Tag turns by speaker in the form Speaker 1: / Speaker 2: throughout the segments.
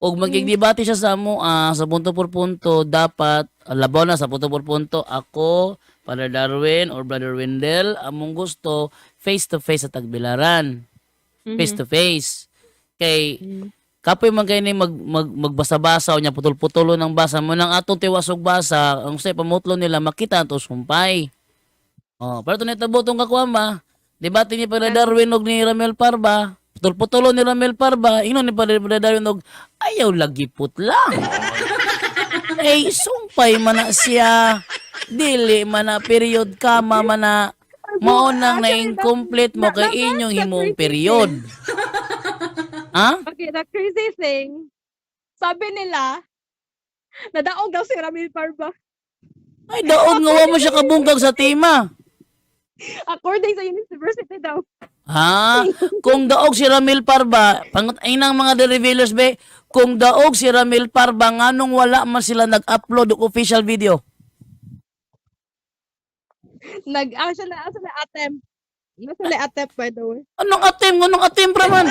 Speaker 1: ug magigdebate siya sa amo sa punto por punto dapat labaw na sa punto por punto ako Father Darwin or Brother Wendell among gusto face to face sa Tagbilaran face
Speaker 2: Mhm.
Speaker 1: to face kay
Speaker 2: Mm.
Speaker 1: kapoy man kay ni magbasa-basa o nya putol-putulo ng basa mo nang atong tiwasog basa ang say pamutlo nila makita to sumpay. Oh, pero tunay tabo tong kakwama. Debate ni Padre Darwin og ni Ramel Parba. Putol-putulo ni Ramel Parba, ingnon ni Padre Darwin og ayaw lagi putla. Eh sumpay man na siya. Dili man na period kama man na maunang na incomplete mo kay inyong himong period. Ha?
Speaker 2: Okay, the crazy thing, sabi nila, nadaog daw si Ramil Parba.
Speaker 1: Ay daog nga wa mo siya kabungkag sa tema.
Speaker 2: According sa university daw.
Speaker 1: Ha? Kung daog si Ramil Parba, pangut inang mga revealers be, kung daog si Ramil Parba nganong wala man sila nag-upload og official video.
Speaker 2: Asa na attempt. Nasa na attempt, by the way.
Speaker 1: Anong attempt ra man?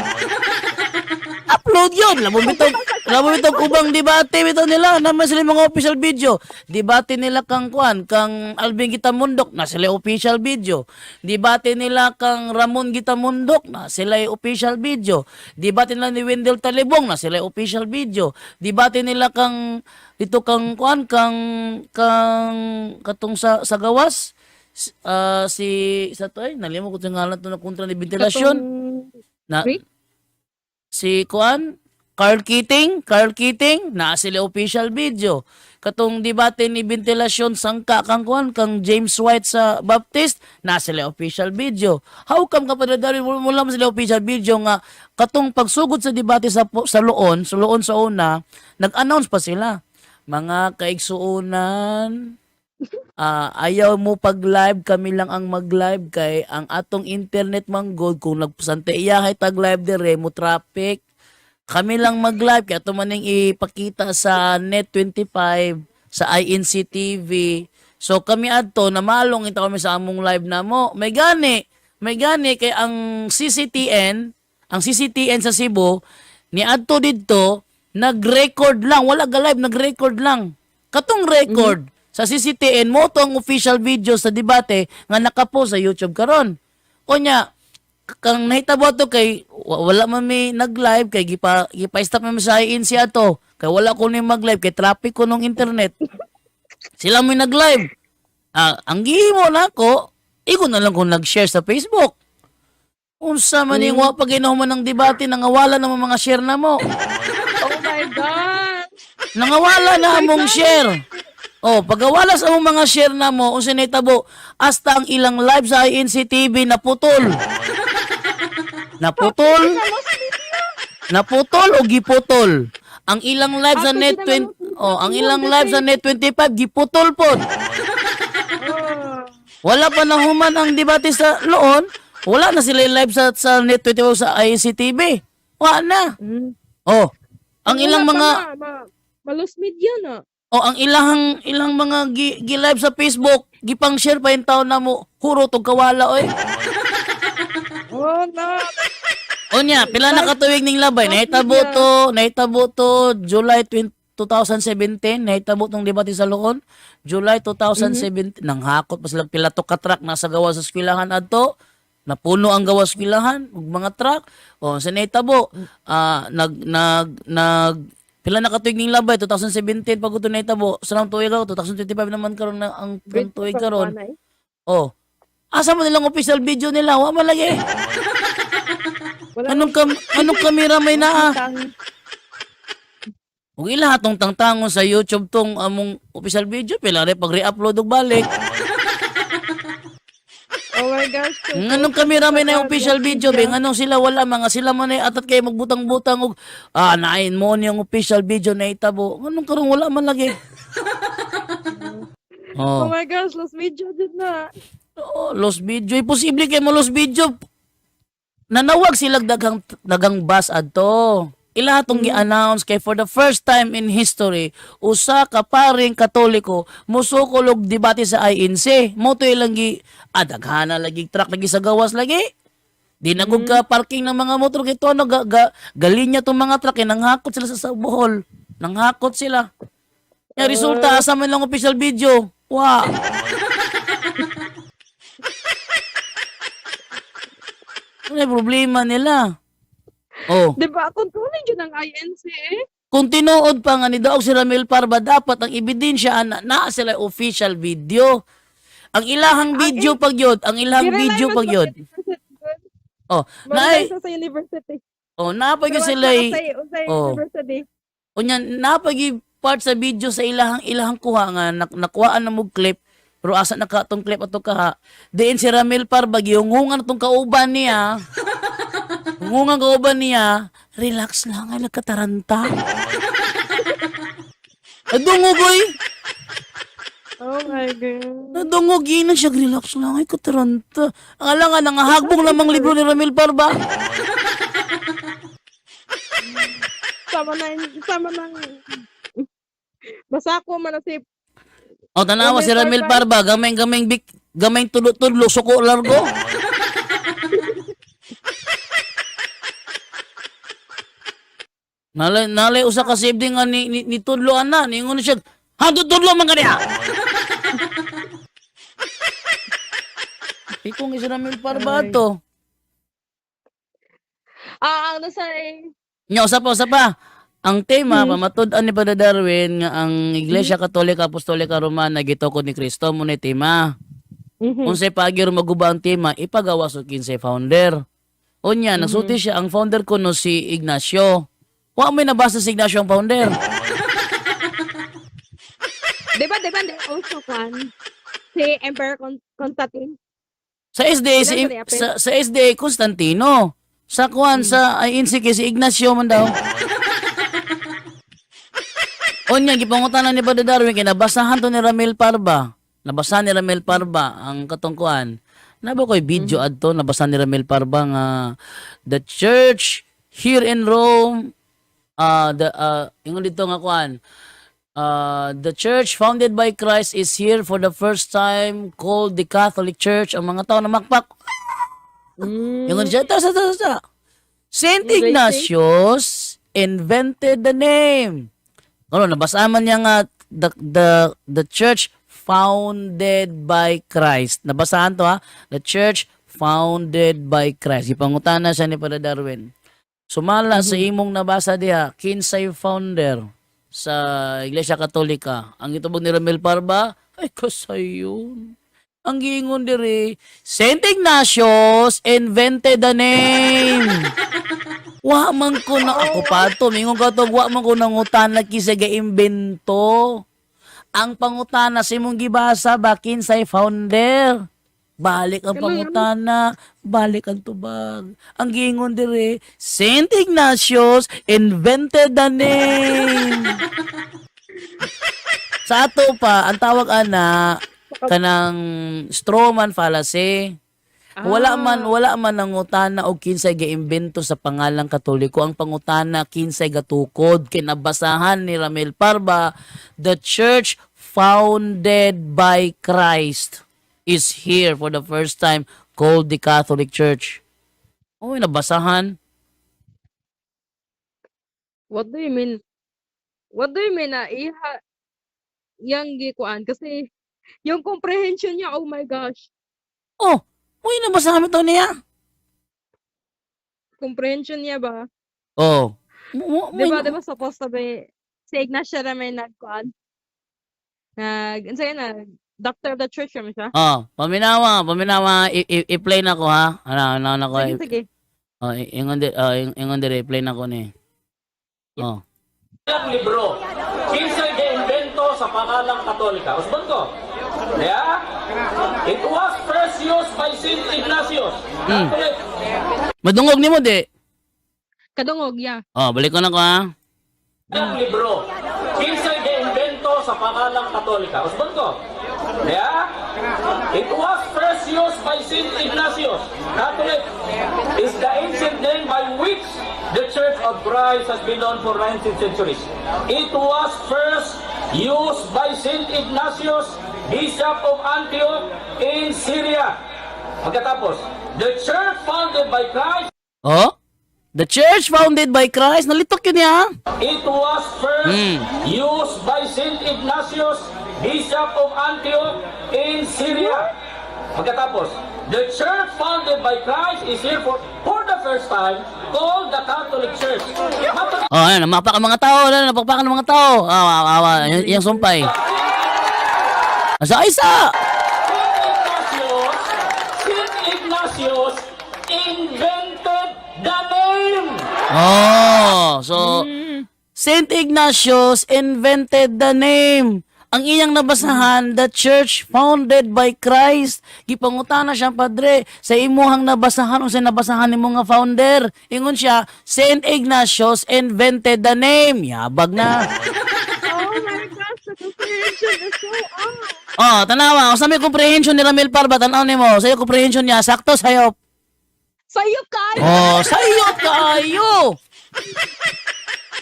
Speaker 1: Upload yun. Labo bitog ubang debate bitaw nila naman sila mga official video. Debate nila kang kang Alvin Gitamundok na sila official video. Debate nila kang Ramon Gitamundok na sila official video. Debate nila ni Wendell Talibong na sila official video. Debate nila kang dito kang katong sa gawas si sa to ay nalimot ko yung ngalan to na kontra ni ventilasyon na
Speaker 2: Rick?
Speaker 1: si Carl Keating na sila official video. Katong debate ni ventilasyon sangka kang James White sa Baptist na sila official video. How come kapag dari wala man sila official video nga katong pagsugod sa debate sa Loon sa una, nag-announce pa sila. Mga kaigsuunan, ayaw mo pag-live, kami lang ang mag-live kay ang atong internet manggod kung nagpasante iyahay tag-live dire mo traffic. Kami lang mag-live kaya ito maning ipakita sa Net25 sa INC TV. So kami adto na malong ito kami sa among live na mo. May gani kay ang CCTN sa Cebu ni adto didto nag-record lang, wala ga live, nag-record lang. Katong record sa CCTN mo to ang official video sa debate nga nakapost sa YouTube karon. Onya kang nahitabo to kay wala man may nag-live kay gipa-stop man sa INC ato. Kay wala ko ni mag-live kay traffic ko nung internet. Sila mo nag-live. Ang gihimo nako, iko na lang kung nag-share sa Facebook. Unsa man yung wa pa ginuman ng debate nangawala na mga share na mo.
Speaker 2: Oh my God!
Speaker 1: Nangawala na among share. Oh, pagawala sa among mga share na mo, unsa nahitabo, hasta ang ilang live sa INC TV naputol. Naputol o giputol. Ang ilang live sa Net 20 ang ilang live sa Net 25 giputol pod. Wala pa na human ang debate sa Loon. Wala na sila live sa Net 25 sa INC TV. Wala na. Oh, ang ilang mga
Speaker 2: Malos media na.
Speaker 1: ang ilang mga gi-live sa Facebook, gipang share pa yung taon na mo. Huro tong kawala oy.
Speaker 2: Oh no!
Speaker 1: Onya, pila na katuig ning labay. Nahitabo to July 2017, nahitabo tong debate sa Loon. July 2017, nang hakot pa sila pila to ka truck nasa gawa sa eskwelahan adto. Napuno ang gawa sa eskwelahan ug mga truck. O sa nahitabo, pila na katuig ning labay 2017 pag ito nahitabo. Sa nang tuig ako 2025 naman karon na ang tuig karon. Oh. Asa mo nilang official video nila? Wa man lagi. Anong kamera may naa? Ug ila hatong tangtangon sa YouTube tong among official video pila re pag re-upload og balik.
Speaker 2: Oh my gosh.
Speaker 1: Anong kamera may na official video be nganong sila wala mga sila man ay atat kay magbutang-butang og nain mo ni ang official video na itabo. Nganong karon wala man lagi.
Speaker 2: Oh my gosh, lost media din na.
Speaker 1: Lost video. Imposible kay mo lost video. Nanawag sila dagang bus adto. Ila atong gi-announce kay for the first time in history, usa ka paring Katoliko musukol og debate sa INC. Mo to ilang daghana lagi truck lagi sa gawas lagi. Di nagug ka parking ng mga motor kay to ano galinya tong mga truck nanghakot sila sa Bohol. Nanghakot sila. Yung resulta asa man lang official video. Wow. Ano yung problema nila? Oh,
Speaker 2: Di ba? Kontrolin yun ng INC eh.
Speaker 1: kung tinuod pa nga ni Daog si Ramil Parba, dapat ang ebidensya na sila official video. Ang ilahang video pag yun, ang ilahang video pag yun. Oh,
Speaker 2: Maganda
Speaker 1: na
Speaker 2: sa university.
Speaker 1: oh, napag yun sila oh.
Speaker 2: University.
Speaker 1: Unya napag part sa video sa ilahang kuha nga nakuhaan na mo clip pero asa na ka tong clip ato kaha. Diin si Ramil Parba giungungan tong kauban niya. Hungungan kauban niya, relax lang ay nagkataranta. Adungogoy.
Speaker 2: Oh my God.
Speaker 1: Nadungogin na siya, relax lang, ay kataranta. Ang alangan, nangahagbong lamang libro ni Ramil Parba.
Speaker 2: Sama ng basa ko man na si
Speaker 1: O, tanawa si Ramil Parba, gamay tulo-tulo, suko largo. Nalay usa ka safety nga ni tudlo ana, ningon siya, hangtod tudlo man kaniya. Ikong si Ramil Parba to.
Speaker 2: ano sa
Speaker 1: Nya usa pa. Ang tema pamatud-an ni Padre Darwin nga ang Iglesia Katolika Apostolika Romana gitukod ni Kristo mo ni tema. Unsay pagyur maguba ang tema ipagawa sa 15 founder. Unya nagsulti siya ang founder kuno si Ignacio. Wa may nabasa si Ignacio ang founder.
Speaker 2: Di ba also kwan si Emperor Constantine.
Speaker 1: Sa SDA sa SDA Constantino. Sa kwan sa INC si Ignacio man daw. Unya gipangutanan ni Padre Darwin kinabasahan to ni Ramil Parba. Nabasa ni Ramil Parba ang katungkuan. Naba ko'y video adto nabasa ni Ramil Parba nga the church here in Rome ingon dito nga kwan the church founded by Christ is here for the first time called the Catholic Church. Ang mga tao na makpak. Ingon siya ta. Saint Ignatius invented the name. Ano nabasa man niya nga the church founded by Christ. Nabasahan to ha. The church founded by Christ. Ipangutana siya ni Padre Darwin. Sumala sa imong nabasa diha, kinsay founder sa Iglesia Katolika. Ang itubog ni Ramil Parba, ay kasayon. Ang giingon diri, Saint Ignatius invented the name. Wa man ko na ako pato, mingon ka to, wa man ko nangutana kisa ga-imbento. Ang pangutana sa imong gibasa ba kinsay founder? Balik ang pangutana, balik ang tubag. Ang giingon dire, Saint Ignatius invented the name. Sa ato pa, ang tawag ana kanang strawman fallacy. Wala man nangutana og kinsay gaimbento sa pangalang Katoliko. Ang pangutana kinsay gatukod kinabasahan ni Ramil Parba, the church founded by Christ is here for the first time called the Catholic Church. Oh, nabasahan.
Speaker 2: What do you mean? What do you mean na yang gikuan kasi yung comprehension niya, oh my gosh.
Speaker 1: Oh, uy, nabasahan ito niya.
Speaker 2: Comprehension niya ba?
Speaker 1: Oh.
Speaker 2: Diba supposed to be si Ignacio naman nagkuan. Doctor of the church naman siya.
Speaker 1: Oh, paminawa, i-play na ko ha. Ano ko.
Speaker 2: Sige.
Speaker 1: Oh, ingon dire, play na ko ni. Oh.
Speaker 3: Ang libro, kinsay gi-invento sa pangalang Katolika. Usban ko. Yeah? It was first used by Saint Ignatius.
Speaker 1: Madungog nimo di.
Speaker 2: Kadungog, yeah.
Speaker 1: Oh, balik ko na ko ha.
Speaker 3: Ang libro, kinsay gi-invento sa pangalang Katolika. Usban ko. Yeah? It was first used by Saint Ignatius. Catholic is the ancient name by which the Church of Christ has been known for 19 centuries. It was first used by Saint Ignatius, Bishop of Antioch in Syria. Pagkatapos, The church founded by Christ,
Speaker 1: Oh? The church founded by Christ. Nalitok yun niya.
Speaker 3: it was first used by Saint Ignatius, Bishop of Antioch in Syria. Pagkatapos, the church founded by Christ is here for the first time called the Catholic Church.
Speaker 1: Oh, ayan. Namakpak ang mga tao. Napakpakan ng mga tao. Yung sumpay. Asa isa.
Speaker 3: Saint Ignatius invented the name.
Speaker 1: Oh, so Saint Ignatius invented the name. Ang iyang nabasahan, the church founded by Christ. Gipangutana siya, Padre, sa imuhang nabasahan o sa nabasahan ni mga founder. Ingon siya, Saint Ignatius invented the name. Yabag na.
Speaker 2: Oh my gosh, the comprehension is so off.
Speaker 1: Oh, tanawa. O sa may comprehension ni Ramil Parba, tanaw ni mo. Sa'yo comprehension niya, sakto sa'yo.
Speaker 2: Sa'yo kayo!
Speaker 1: Oh, sa'yo kayo.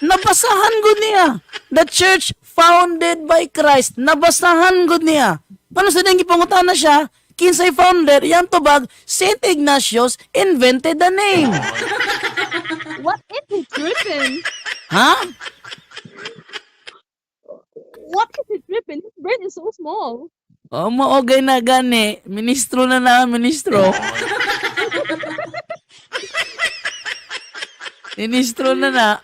Speaker 1: Nabasahan gud niya. The church founded by Christ. Nabasahan gud niya. Paano sa nang gipangutana siya? Kinsay founder, yan tubag, Saint Ignatius invented the name.
Speaker 2: What is it written?
Speaker 1: Ha?
Speaker 2: What is it written? His brain is so small.
Speaker 1: O, maogay na gani. Ministro na, ministro. Ministro na.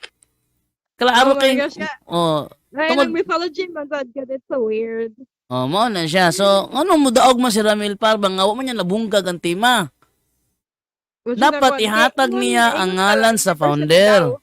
Speaker 1: Klaro
Speaker 2: Oh my
Speaker 1: kay...
Speaker 2: gosh, yeah.
Speaker 1: Oh,
Speaker 2: Ay,
Speaker 1: tungod...
Speaker 2: mythology, my God, it's so weird.
Speaker 1: Oh, mo na siya. So, ano mo daog mo si Ramil Parba? Nga, wa man niya nabungkag ang tema. Dapat ihatag niya ang ngalan sa founder.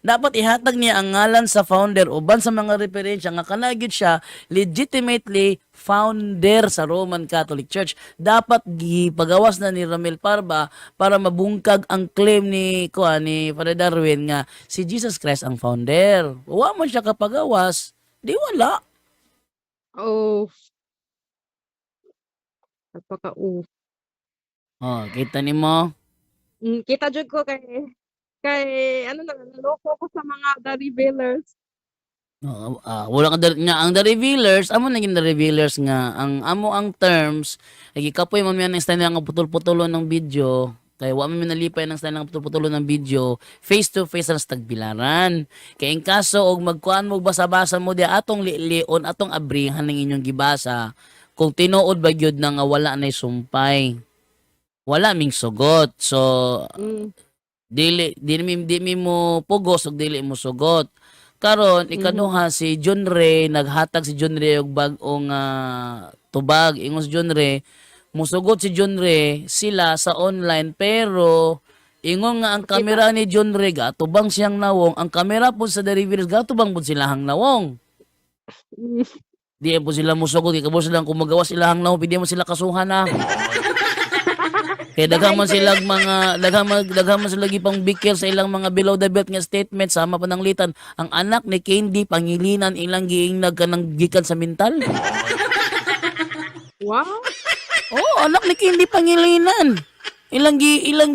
Speaker 1: Dapat ihatag niya ang ngalan sa founder uban sa mga referensya nga kanagid siya legitimately founder sa Roman Catholic Church. Dapat gipagawas na ni Ramil Parba para mabungkag ang claim ni Father Darwin nga si Jesus Christ ang founder. Wa man siya kapagawas, di wala.
Speaker 2: Oh. Napaka-oof.
Speaker 1: Oh, kita nimo.
Speaker 2: Kita jud ko kay ano na naloko ko sa mga the revealers.
Speaker 1: Wala ka ang the revealers, amo naging the revealers nga ang terms ay kapoy man yan ng style nga putol-putulon ng video. Kaya wa man nalipay ng style nga putol-putulon ng video, face to face ang tagbilaran. Kaya in kaso og magkuan mo basa-basa mo di atong lion atong abrihan ng inyong gibasa, kung tinuod ba gyud na nga wala nay sumpay. Wala ming sugot. So dili mi mo pugos ug dili mo sugot. Karon ikaduha si John Ray, naghatag si John Ray og bag-ong tubag. Ingon si John Ray, musugot si John Ray sila sa online pero ingon nga ang kamera ni John Ray gatubang siyang nawong, ang kamera po sa The Revealers gatubang pud silahang nawong. Di po sila musugot, di kabo sila kung magawas silahang nawong, pwede mo sila kasuhan na. Kaya daghan man sila gipang bikir sa ilang mga below the belt nga statement sama pananglitan ang anak ni Candy Pangilinan ilang giingnag kanang gikan sa mental.
Speaker 2: Wow.
Speaker 1: Oh, anak ni Candy Pangilinan. Ilang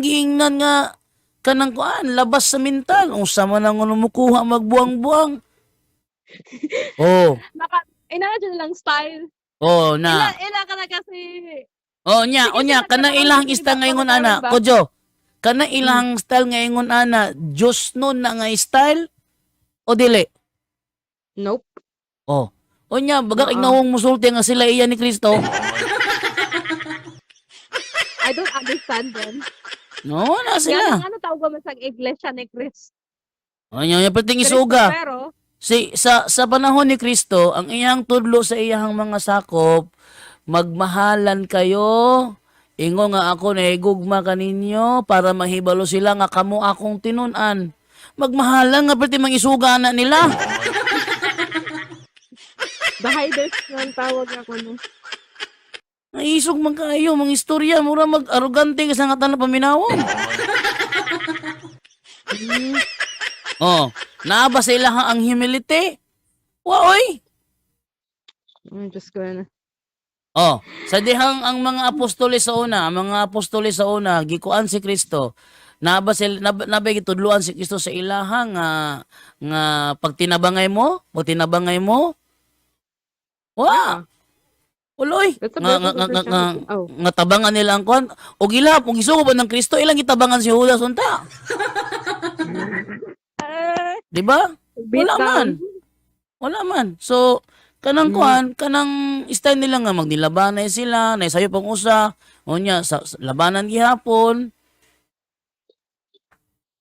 Speaker 1: giingnan nga kanang kuan labas sa mental. Unsa man ang mukuha magbuang-buang. Oh.
Speaker 2: Ina dyan lang style.
Speaker 1: Oh, na.
Speaker 2: Ila ka na kasi
Speaker 1: Onya, kanang ilang ista ngayon ana, Kojo. Kanang ilang style ngayon ana, Diyos nun na nga style o dili?
Speaker 2: nope.
Speaker 1: Oh. Onya, baga ignawong musulti nga sila iya ni Kristo.
Speaker 2: I don't understand them.
Speaker 1: No, na sila.
Speaker 2: Yan ano tawag mo sa iglesia ni Chris.
Speaker 1: Onya, pating isuga.
Speaker 2: Pero
Speaker 1: Sa panahon ni Kristo, ang iyang tudlo sa iyang mga sakop, magmahalan kayo. Ingo nga ako nahigugma kaninyo para mahibalo sila nga kamo akong tinunan. Magmahalan nga pati mangisuga na nila.
Speaker 2: the hiders ng tawag ako no.
Speaker 1: Naisog man kayo, mga istorya, mura mag-arugante kasi nga tanong paminawon. Oh, naaba sa ilang ang humility. Waoy.
Speaker 2: I'm just gonna
Speaker 1: Oh, sa dihang ang mga apostoles sa una, gikuan si Kristo. Nabay gitudluan si Kristo sa ilaha nga pag tinabangay mo. Wa. Uloy,
Speaker 2: That's a
Speaker 1: nga,
Speaker 2: birth
Speaker 1: nga,
Speaker 2: of
Speaker 1: nga, nga,
Speaker 2: Christianity. Oh.
Speaker 1: nga tabangan nila ang kuan. O gilap, kung isugo ba ng Kristo, ilang itabangan si Judas unta. Di ba?
Speaker 2: Beat
Speaker 1: Wala man.
Speaker 2: down.
Speaker 1: Wala man. So, kanang kuan, kanang style nila nga magnilabanay sila, na sayo pang usa, o nya, sa labanan gihapon.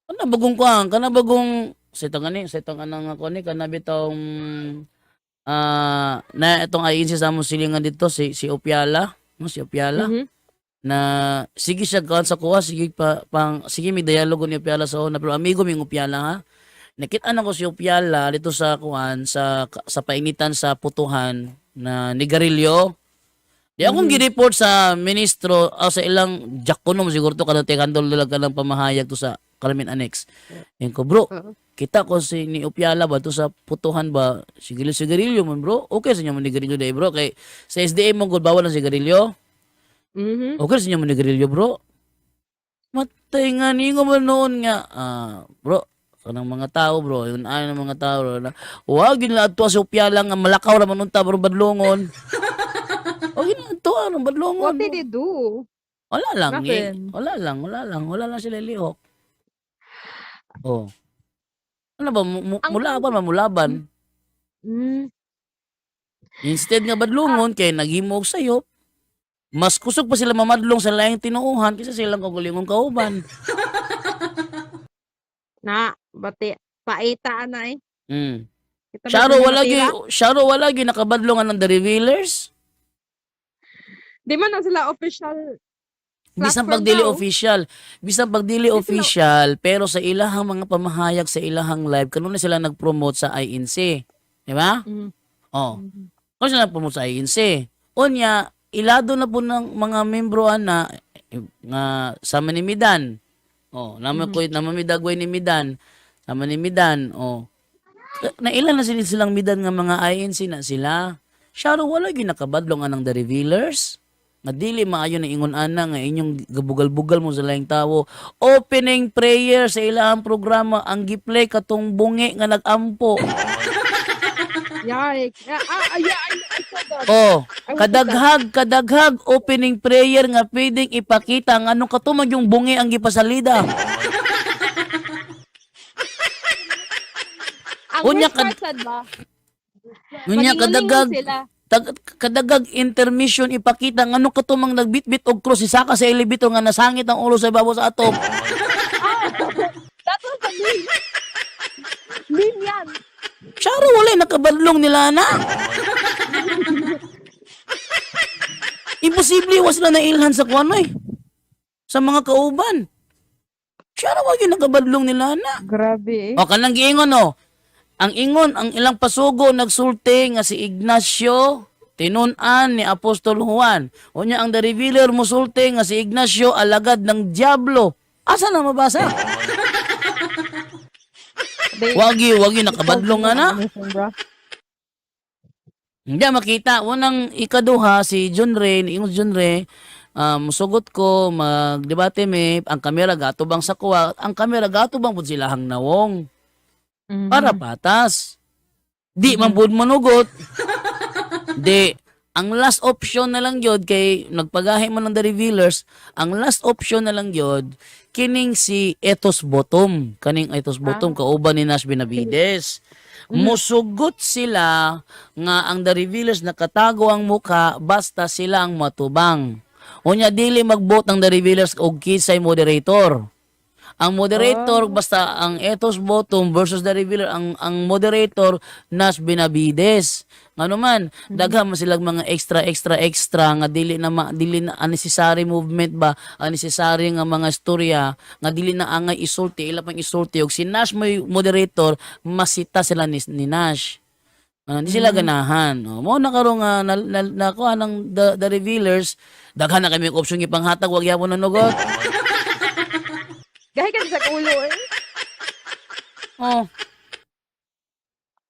Speaker 1: Kana bagong kuan, kana bagong, sa itong anang ako ni, kana bitong, na itong ayin sa among silingan dito, si Opiala, no, si Opiala,
Speaker 2: Mhm.
Speaker 1: na sige siya kuan sa kuha, sige sige may dialogo ni Opiala sa una, pero amigo mi Opiala ha. Nakita na ko si Opiala dito sa kuan sa painitan sa putuhan na nigarilyo. Di akong gireport sa ministro o sa ilang jakonom siguro to kada handle nila kanang pamahayag to sa Kalamin Annex. Yan ko, bro,
Speaker 2: Oo.
Speaker 1: kita ko si ni Opiala ba to sa putuhan ba sigarilyo man bro. Okay sa inyo man nigarilyo dai bro kay sa SDM mo gud bawal ang sigarilyo.
Speaker 2: Mhm.
Speaker 1: Okay sa inyo man nigarilyo bro. Matay nga ningo man noon nga bro kanang mga tao bro, yun ay ng mga tao bro, na wag yun lang ato sa Opiala nga malakaw ra man unta bro badlongon. Wag yun ato ang badlongon.
Speaker 2: What did he do?
Speaker 1: Wala lang
Speaker 2: Nothing.
Speaker 1: wala lang sila lihok. Oh. Ano ba mulaban.
Speaker 2: Mm.
Speaker 1: Instead nga badlongon kay naghimo og sayop. Mas kusog pa sila mamadlong sa laing tinuuhan kaysa silang kagulingon kauban.
Speaker 2: Na, bati, paitaan na eh.
Speaker 1: Mm.
Speaker 2: Kita ba
Speaker 1: Sharo
Speaker 2: sila
Speaker 1: wala gyud nakabadlongan ng The Revealers.
Speaker 2: Di man na sila official
Speaker 1: Bisan
Speaker 2: platform
Speaker 1: pagdili
Speaker 2: daw.
Speaker 1: official, bisan pagdili official, pero sa ilahang mga pamahayag sa ilahang live kanunay sila nag-promote sa INC. Di ba?
Speaker 2: Mm.
Speaker 1: Oh. Kung sila nag-promote sa INC. Unya, ilado na po ng mga membroan na nga sama ni Midan. Oh, namamidagway ni Midan. Sama ni Midan. Oh. Nailan na silang Midan nga mga INC na sila. Sharo wala gyud nakabadlong anang The Revealers. Nga dili maayo na ingon ana nga inyong gabugal-bugal mo sa laing tawo. Opening prayer sa ilahang programa ang giplay katong bungi nga nag-ampo.
Speaker 2: Yikes. I saw that.
Speaker 1: Oh,
Speaker 2: I was
Speaker 1: kadaghag opening prayer nga pwedeng ipakita nga anong katumag yung bungi ang gipasalida.
Speaker 2: Ang
Speaker 1: Unya
Speaker 2: worst part sad ba?
Speaker 1: Unya
Speaker 2: Malingon sila.
Speaker 1: kadagag intermission ipakita nga anong katumang nagbitbit og cross isaka sa elevator nga nasangit ang ulo sa ibabaw sa atop.
Speaker 2: That was the meme. Meme yan.
Speaker 1: Sharo wala nakabadlong nila na. Imposible was na nailhan sa kuanoy. Sa mga kauban. Sharo wag yung nakabadlong nila na.
Speaker 2: Grabe eh.
Speaker 1: O kanang giingon no. Ang ingon ang ilang pasugo nagsulti nga si Ignacio tinun-an ni Apostol Juan. Unya ang The Revealer musulti nga si Ignacio alagad ng Diablo. Asa na mabasa? Wagi nakabadlong nga na. Hindi makita. Unang ikaduha si John Ray, ingon John Ray, musugot ko, magdebate me, ang kamera gatubang sa kuwa, ang kamera gatubang pud silahang nawong. Para patas. Di man pud manugot. Di. Ang last option na lang yod kay nagpagahi man ng The Revealers, ang last option na lang yod kining si Ethos Bottom. Kaning Ethos Bottom kauban ni Nash Benavides. Musugot sila nga ang The Revealers nakatago ang muka basta sila ang matubang. Unya dili magbot ang The Revealers og kisay moderator. Ang moderator basta ang Ethos Bottom versus The Revealer, ang moderator Nash Benavides. Ngano man daghan man silang mga extra nga dili na unnecessary movement ba, unnecessary nga mga istorya nga dili na angay isulti ila pang isulti og si Nash may moderator masita sila ni Nash. Di sila ganahan. Mo na karon nga nakuha ng The Revealers, daghan na kami option ipanghatag wag yapon nanugot.
Speaker 2: Gahi ka sa ulo eh.
Speaker 1: Oh.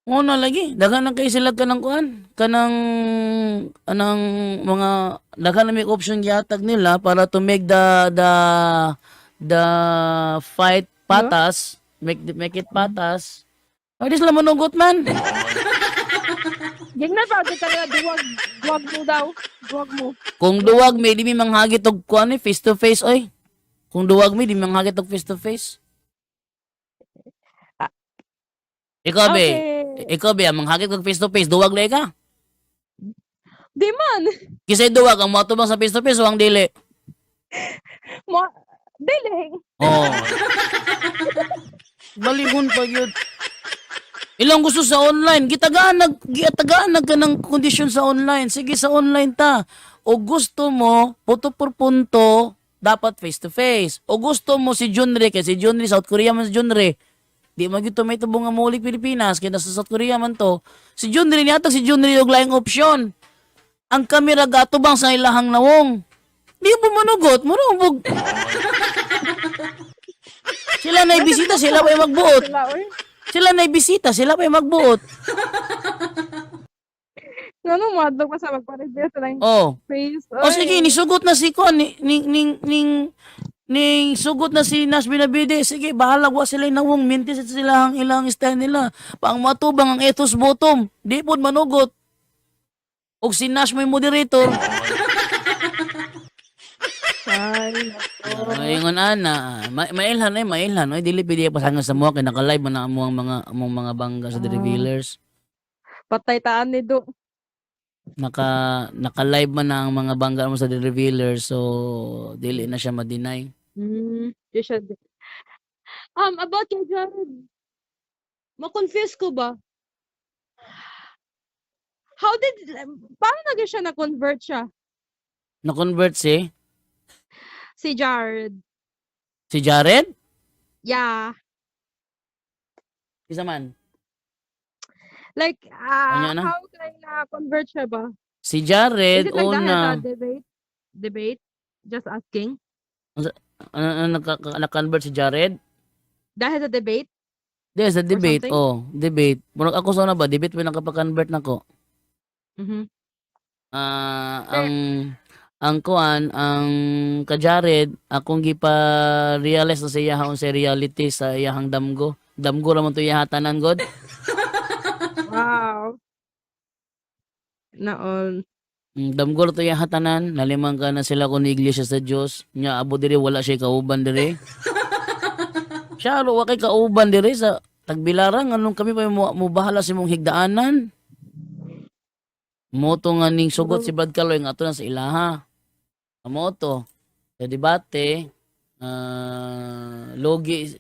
Speaker 1: Una lagi, daghan na kay sila kanang kuan, anang mga daghan na may option yatag nila para to make the fight patas, make it patas. Ay di sila manugot man.
Speaker 2: Yung na project ka nila, duwag mo daw. Duwag mo.
Speaker 1: Kung duwag may di mi manghagit og kuan face to face oy. Kung duwag mi di mi manghagit og face to face.
Speaker 2: Ah,
Speaker 1: Ikaw be,
Speaker 2: Okay.
Speaker 1: ikaw be manghagit og face to face, duwag lay ka.
Speaker 2: Di man.
Speaker 1: Kisay duwag ang moto bang sa face to face o ang dili.
Speaker 2: Mo, dili.
Speaker 1: Oh. Balingon pa yun. Ilang gusto sa online, gitagaan ka ng kondisyon sa online. Sige sa online ta. O gusto mo, punto por punto, dapat face to face. O gusto mo si Junri, kasi si Junri, South Korea man si Junri. Di magito may tubong nga mulik Pilipinas, kaya nasa South Korea man to. Si Junri, niyatag si Junri yung laing opsyon. Ang kamera gato bang sa ilahang nawong. Di mo manugot, manubog. Sila na bisita, sila pa magbuot.
Speaker 2: Sila, oy.
Speaker 1: Sila na bisita, sila pa magbuot.
Speaker 2: Ano mo, adlog pa sa magpa-review sa lang
Speaker 1: Oh.
Speaker 2: face.
Speaker 1: O sige, nisugot na si Kon, ning sugot na si Nash Binabide. Sige, bahala wa sila nawong mintis at sila ang ilang style nila. Pang matubang ang ethos bottom, di pod manugot. Og si Nash may moderator.
Speaker 2: Ay, nako.
Speaker 1: Ayun ana, mailhan oy dili pidi pasangan sa mo kay naka-live man na among mga bangga sa The Revealers.
Speaker 2: Patay taan ni Do.
Speaker 1: Naka-live man na ang mga bangga mo sa The Revealers, so dili na siya ma-deny.
Speaker 2: Di siya. About kay Jared. Ma-confuse ko ba? Paano naging siya na-convert siya?
Speaker 1: Na-convert
Speaker 2: Si Jared.
Speaker 1: si Jared?
Speaker 2: Yeah.
Speaker 1: Isa man.
Speaker 2: Like,
Speaker 1: Ano na?
Speaker 2: how can na-convert siya ba?
Speaker 1: Si
Speaker 2: Is
Speaker 1: Jared
Speaker 2: it like dahil
Speaker 1: una
Speaker 2: sa debate? Just asking.
Speaker 1: na-convert si Jared?
Speaker 2: Dahil sa debate?
Speaker 1: Di sa debate,
Speaker 2: something?
Speaker 1: debate. Murag ako sa na ba debate when nakapa-convert nako.
Speaker 2: Mhm.
Speaker 1: Ang kuan ang ka Jared akong gipa-realize na sa iyahang sa reality sa iyahang damgo. Damgo ra man to iyahatanan god.
Speaker 2: Wow. Naon.
Speaker 1: Damgo ra to iyahatanan, nalimang ka na sila kun iglesia sa Dios. Nya abo diri wala siya kauban diri. Siya wa kay kauban diri sa Tagbilarang anong kami pa mo bahala sa imong higdaanan. Moto nga ning sugot si Brad Caloy nga ato na sa ilaha. Moto sa debate logi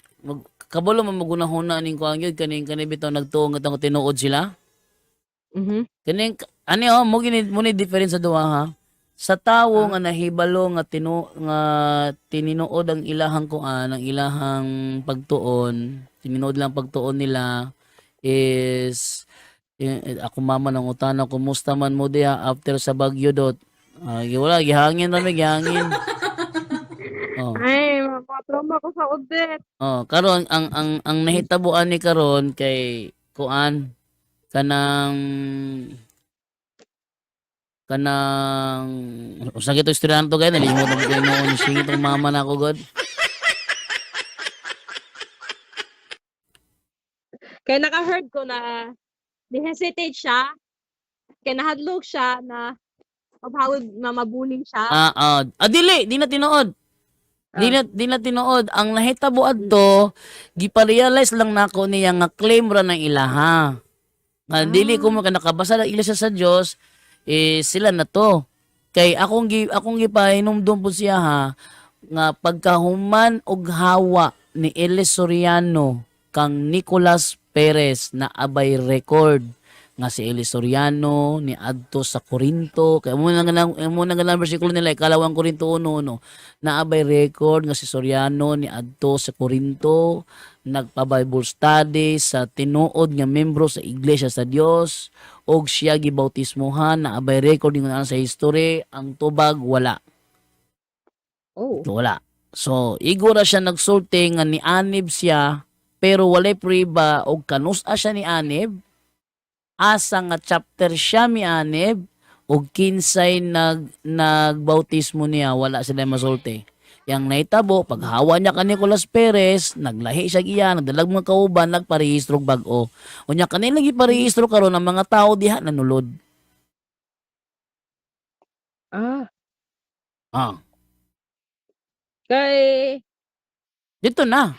Speaker 1: kabalo man magunahuna ning kuan gyud kaning bitaw nagtuong nga tinuod sila.
Speaker 2: Mhm.
Speaker 1: Kaning ani mo ni difference sa duha ha. Sa tawo nga nahibalo nga tininuod ang ilahang kuan, ang ilahang pagtuon, tininuod lang pagtuon nila is ako mama ng utana kumusta man mo diha after sa Bagyo dot. Wala gihangin ra gihangin. Oh.
Speaker 2: Ay, mapatrauma ko sa Odette.
Speaker 1: Oh, karon ang nahitabuan ni karon kay kuan kanang usa gito istorya to gay nalimot na ko noon singit ang mama na ako god.
Speaker 2: Kaya naka-heard ko na ni-hesitate siya. Kaya nahadlok siya na mabawag na mabuling siya.
Speaker 1: Dili di na tinuod. Di na tinuod. Ang nahitabo adto gipa-realize lang nako niya nga claim ra ng ilaha. Nga dili ko mo nakabasa ng iglesia sa Dios sila na to. Kay akong gipahinumdum po siya ha nga pagkahuman og hawa ni Elis Soriano kang Nicolas Perez na abay record nga si Elis Soriano ni adto sa Corinto kay mo nang bersikulo nila ikalawang Corinto 1:1 na abay record nga si Soriano ni adto sa Corinto nagpa-Bible study sa tinuod nga membro sa Iglesia sa Dios og siya gibautismohan na abay record nga sa history ang tubag wala. Wala. So igura siya nagsulti nga ni anib siya pero walay prueba og kanus-a siya ni anib. Asa nga chapter siya mianib og kinsay nagbautismo niya wala sila masulti. Yang naitabo paghawa niya ka Nicolas Perez naglahi siya iya nagdalag mga kauban nagparehistro bag-o. Unya kanila giparehistro karon ang mga tao diha nanulod.
Speaker 2: Ah,
Speaker 1: Ah,
Speaker 2: kay
Speaker 1: dito na.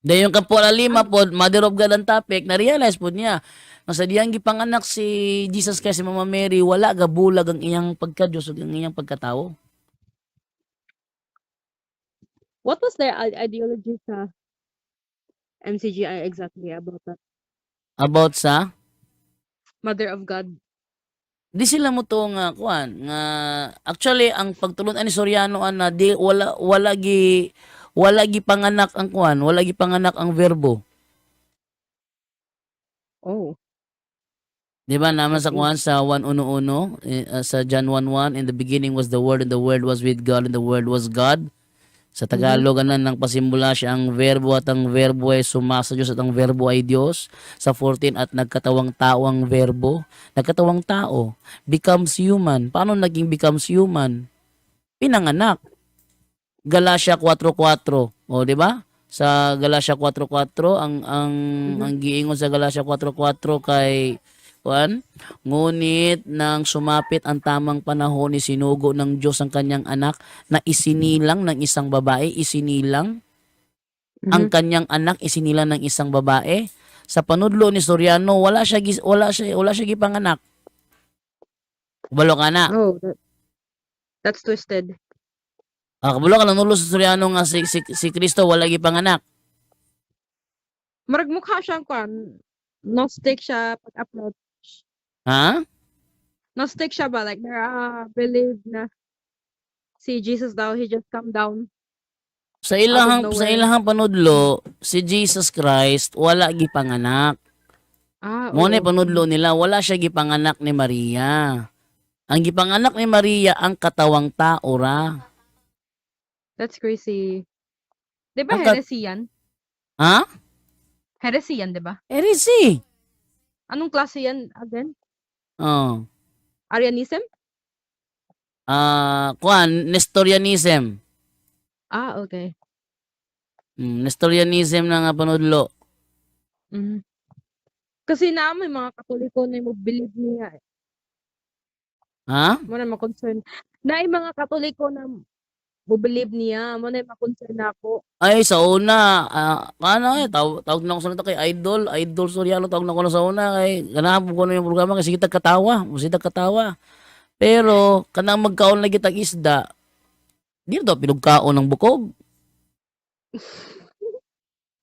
Speaker 1: Dayon ka po lima po, Mother of God ang topic, na-realize po niya, nga sa diyang gipanganak si Jesus Christ si Mama Mary, wala gabulag ang iyang pagka-Diyos ug ang iyang pagkatao.
Speaker 2: what was their ideology sa MCGI exactly about that
Speaker 1: About sa,
Speaker 2: Mother of God?
Speaker 1: di sila mo to nga, kuan, nga, actually, ang pagtulon ni Soriano, na di, wala gi panganak ang kuan, wala gi panganak ang verbo.
Speaker 2: Oh,
Speaker 1: Di ba naman sa
Speaker 2: okay.
Speaker 1: kuan sa 1:1, sa John 1:1, in the beginning was the Word, and the Word was with God, and the Word was God. Sa Tagalog, nang pasimula siya ang verbo, at ang verbo ay sumasa Diyos, at ang verbo ay Diyos. Sa 14, at nagkatawang tao ang verbo. Nagkatawang tao, becomes human. Paano naging becomes human? Pinanganak. Galatia 4:4. O, di ba? Sa Galatia 4:4, ang giingon sa Galatia 4:4 kay Juan, ngunit nang sumapit ang tamang panahon, ni sinugo ng Diyos ang kanyang anak na isinilang ng isang babae, isinilang ang kanyang anak, isinilang ng isang babae. Sa panudlo ni Soriano, wala siya gipanganak. Kabalo ka na.
Speaker 2: Oh, that's twisted.
Speaker 1: Kabalo ka lang nulo sa Soriano nga si Kristo wala gipanganak.
Speaker 2: Marag mukha siyang kwan. Gnostic siya pag-approach.
Speaker 1: Ha?
Speaker 2: Gnostic siya ba? Like, believe na si Jesus daw, he just come down.
Speaker 1: Sa
Speaker 2: Out of
Speaker 1: ilahang
Speaker 2: nowhere.
Speaker 1: panudlo, si Jesus Christ wala gipanganak. Mo ni
Speaker 2: Oo.
Speaker 1: panudlo nila, wala siya gipanganak ni Maria. Ang gipanganak ni Maria ang katawang tao ra.
Speaker 2: That's crazy. Di ba
Speaker 1: Ang kat-
Speaker 2: heresy yan?
Speaker 1: Ha?
Speaker 2: Heresy yan, di ba?
Speaker 1: Heresy.
Speaker 2: Anong klase yan again?
Speaker 1: Oh.
Speaker 2: Arianism?
Speaker 1: Kuan, Nestorianism.
Speaker 2: Okay.
Speaker 1: Nestorianism na nga panudlo.
Speaker 2: Mhm. Kasi may mga Katoliko na mo believe niya.
Speaker 1: Ha?
Speaker 2: Mo na ma-concern. Mga Katoliko na mo believe niya. Mo na ma-concern ako.
Speaker 1: Ay, sa una, tawag na ako sa nito kay Idol Soriano, tawag na ako na sa una, kay ganahapon ko na yung programa, kasi kita katawa, pero, kanang magkaon na kitag isda, di na daw pinugkaon ng bukog.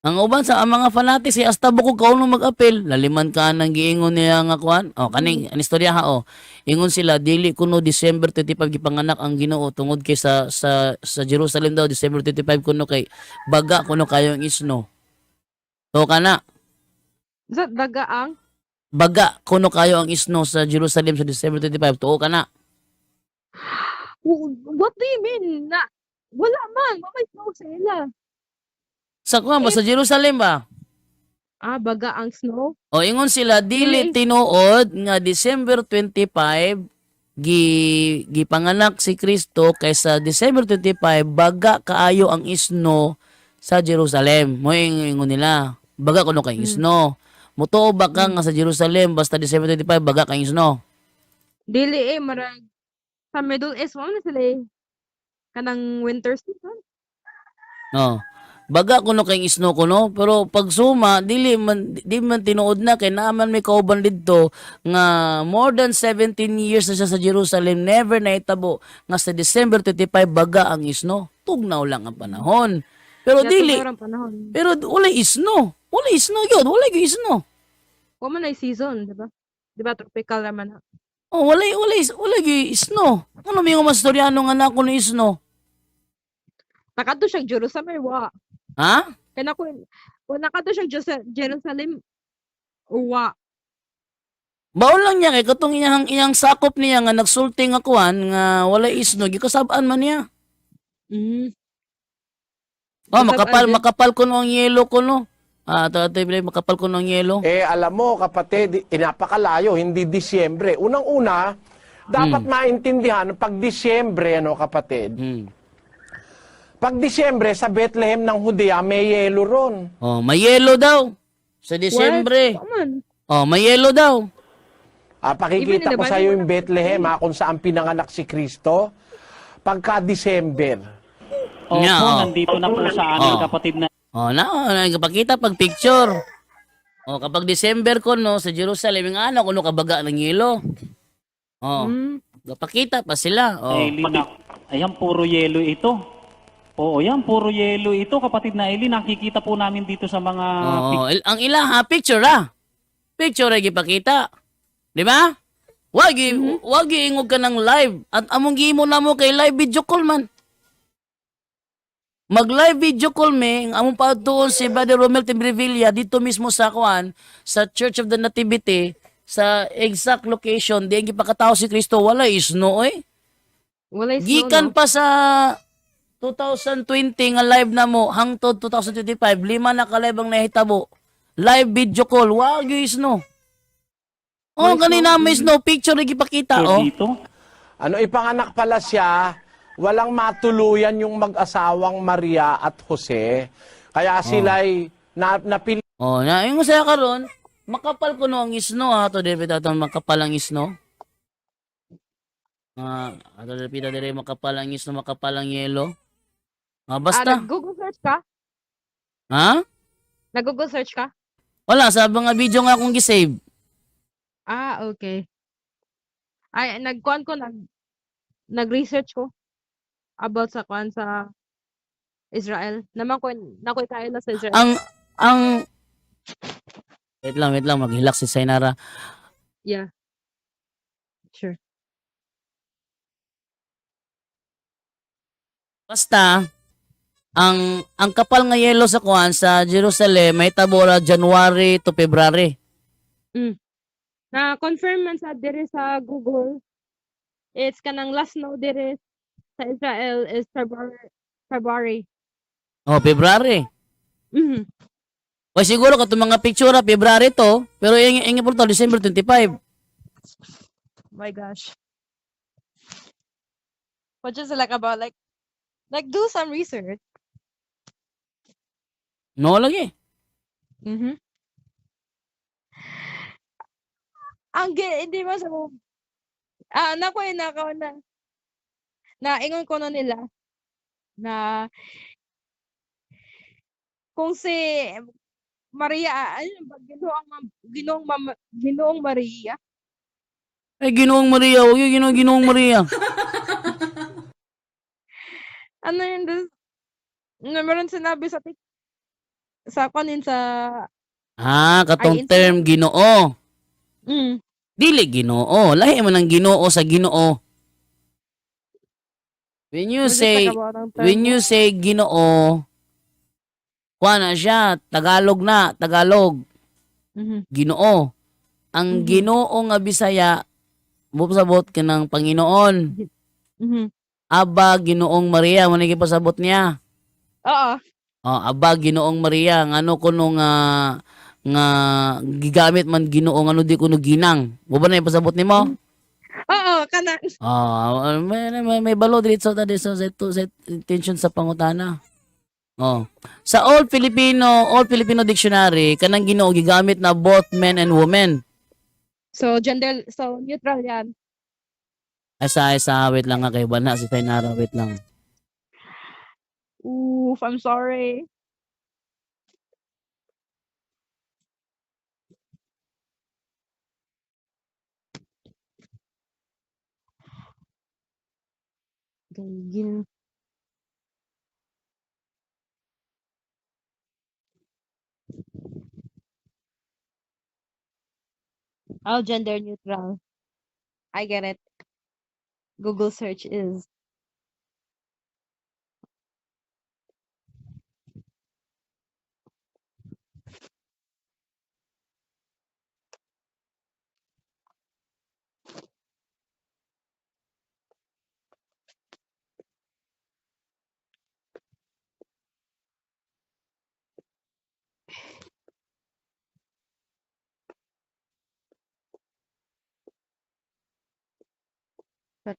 Speaker 1: Ang uban sa ang mga fanatics, hasta bukog kaon ng mag-apel, laliman ka nang giingon niya nga kuan, kaning, ang istorya ha, ingon sila, dili kuno December 25 gipanganak ang Ginoo tungod kay sa Jerusalem daw, December 25 kuno kay baga kuno kayo ang isno. To kana,
Speaker 2: Sa dagaang?
Speaker 1: baga kuno kayo ang isno sa Jerusalem sa December 25, tuo kana.
Speaker 2: What do you mean? Wala man. Mamay snow sila.
Speaker 1: Sa kuan ba sa Jerusalem ba?
Speaker 2: Baga ang snow?
Speaker 1: Ingon sila dili tinuod nga December 25 gipanganak si Kristo kaysa December 25 baga kaayo ang isno sa Jerusalem. Mo ingon nila, baga kuno kay isno. Mutuo ba ka nga sa Jerusalem basta December 25 baga kay isno?
Speaker 2: Dili marag sa Middle East mo na sila kanang winter season.
Speaker 1: No. Baga kuno kay isno kuno, pero pag suma di man tinuod na kay naaman may kauban didto nga more than 17 years na siya sa Jerusalem, never na itabo nga sa December 25 baga ang isno. Tugnaw lang ang panahon. Pero dili,
Speaker 2: Panahon.
Speaker 1: pero wala isno. Wala isno gyud, wala gyud isno.
Speaker 2: Wa man ay season, di ba? Di ba tropical naman na.
Speaker 1: Wala gyud isno. Ano may mga Soriano nga na kuno isno?
Speaker 2: Nakato siya Jerusalem, wa.
Speaker 1: Ha?
Speaker 2: Kaya kung nakato siya Jerusalem, wa.
Speaker 1: Baon lang niya kay katong iyang sakop niya nga nagsulti nga kuan nga wala isno, gikasab-an man niya. Makapal kuno ang yelo kuno. Makapal kuno ang yelo.
Speaker 4: Alam mo kapatid, napakalayo, hindi Disyembre. Unang-una, dapat maintindihan pag Disyembre, kapatid. Pag Disyembre sa Bethlehem ng Judea, may yelo ron.
Speaker 1: May yelo daw sa Disyembre. May yelo daw.
Speaker 2: Even in
Speaker 4: Pakikita
Speaker 2: the
Speaker 4: ko
Speaker 2: Bible,
Speaker 4: sa iyo
Speaker 2: wala
Speaker 4: yung
Speaker 2: naman
Speaker 4: Bethlehem,
Speaker 2: nakalagay.
Speaker 4: kung saan pinanganak si Kristo. Pagka December.
Speaker 5: Opo,
Speaker 1: Yeah, oh.
Speaker 5: nandito na po sa amin,
Speaker 1: Oh.
Speaker 5: kapatid na
Speaker 1: Nagpakita pag picture. Kapag December ko no sa Jerusalem, nga ano kuno kabaga ng yelo.
Speaker 2: Mm.
Speaker 1: Gapakita pa sila.
Speaker 5: Eli na, ayan, puro yelo ito. Oo, yan, puro yelo ito, kapatid na Eli. Nakikita po namin dito sa mga
Speaker 1: Ang ila picture Picture ay gipakita. Di ba? Wag ingog ka ng live. At among gimo na mo kay live video call man. Mag-live video call me, ang among paadtuon si Brother Romel Timbrevilla dito mismo sa kuan, sa Church of the Nativity, sa exact location, di ang gipakatao si Kristo, wala isno
Speaker 2: Wala snow,
Speaker 1: Gikan
Speaker 2: no?
Speaker 1: pa sa 2020 nga live na mo, hangtod 2025, 5 na ka-live ang nahitabo. Live video call, wag yung isno.
Speaker 2: May
Speaker 1: Kanina
Speaker 2: snow.
Speaker 1: may snow picture na gipakita,
Speaker 5: dito.
Speaker 4: Ano, ipanganak pala siya, walang matuluyan yung mag-asawang Maria at Jose. Kaya sila'y napili
Speaker 1: Na yung saya karon, makapal ko no ang isno to David atong makapal ang isno. Ato David dire makapal ang isno, makapal ang yelo. Basta.
Speaker 2: Nag-Google search ka?
Speaker 1: Ha?
Speaker 2: Nag-Google search ka?
Speaker 1: Wala sa mga video nga akong gisave.
Speaker 2: Okay. Ay, nag-research ko about sa Israel. Nakoy kayo na sa Israel.
Speaker 1: Ang wait lang, maghilak si Sainara.
Speaker 2: Yeah. Sure.
Speaker 1: Basta ang kapal nga yelo sa kuan sa Jerusalem may tabora January to February.
Speaker 2: Na-confirm man sa dire sa Google. It's kanang last snow dire sa Israel is February.
Speaker 1: February.
Speaker 2: Mhm.
Speaker 1: O siguro katong mga picture February to, pero yung po to December 25.
Speaker 2: My gosh. What just like about like do some research.
Speaker 1: No lagi.
Speaker 2: Mhm. Hindi mo sa nakoy na ingon ko no nila na kung si Maria Ginoong Maria.
Speaker 1: Ay Ginoong Maria, huwag yung Ginoong Maria.
Speaker 2: Ano yun meron sinabi sa kanin sa
Speaker 1: Katong
Speaker 2: Ay,
Speaker 1: term Ginoo.
Speaker 2: mm,
Speaker 1: Dili Ginoo, lahi man ang Ginoo sa Ginoo. When you
Speaker 2: just
Speaker 1: say
Speaker 2: like about ang term
Speaker 1: when you say Ginoo, kuha na siya, Tagalog,
Speaker 2: Mhm.
Speaker 1: Ginoo. Ang
Speaker 2: Mhm.
Speaker 1: Ginoo nga Bisaya, mupasabot ka ng Panginoon.
Speaker 2: Mhm.
Speaker 1: Aba, Ginoong Maria, manigay pasabot niya.
Speaker 2: Oo.
Speaker 1: Aba, Ginoong Maria, ngano kuno nga gigamit man Ginoo ngano di kuno ginang. Mo ba na yung pasabot nimo?
Speaker 2: Oo, kana.
Speaker 1: May balo dito sa intention sa pangutana. Sa Old Filipino Dictionary, kanang Ginoo gigamit na both men and women.
Speaker 2: So neutral yan.
Speaker 1: Wait lang nga kay bana si Tainara, wait lang.
Speaker 2: Oof, I'm sorry. Gin. Gender neutral. I get it. Google search is.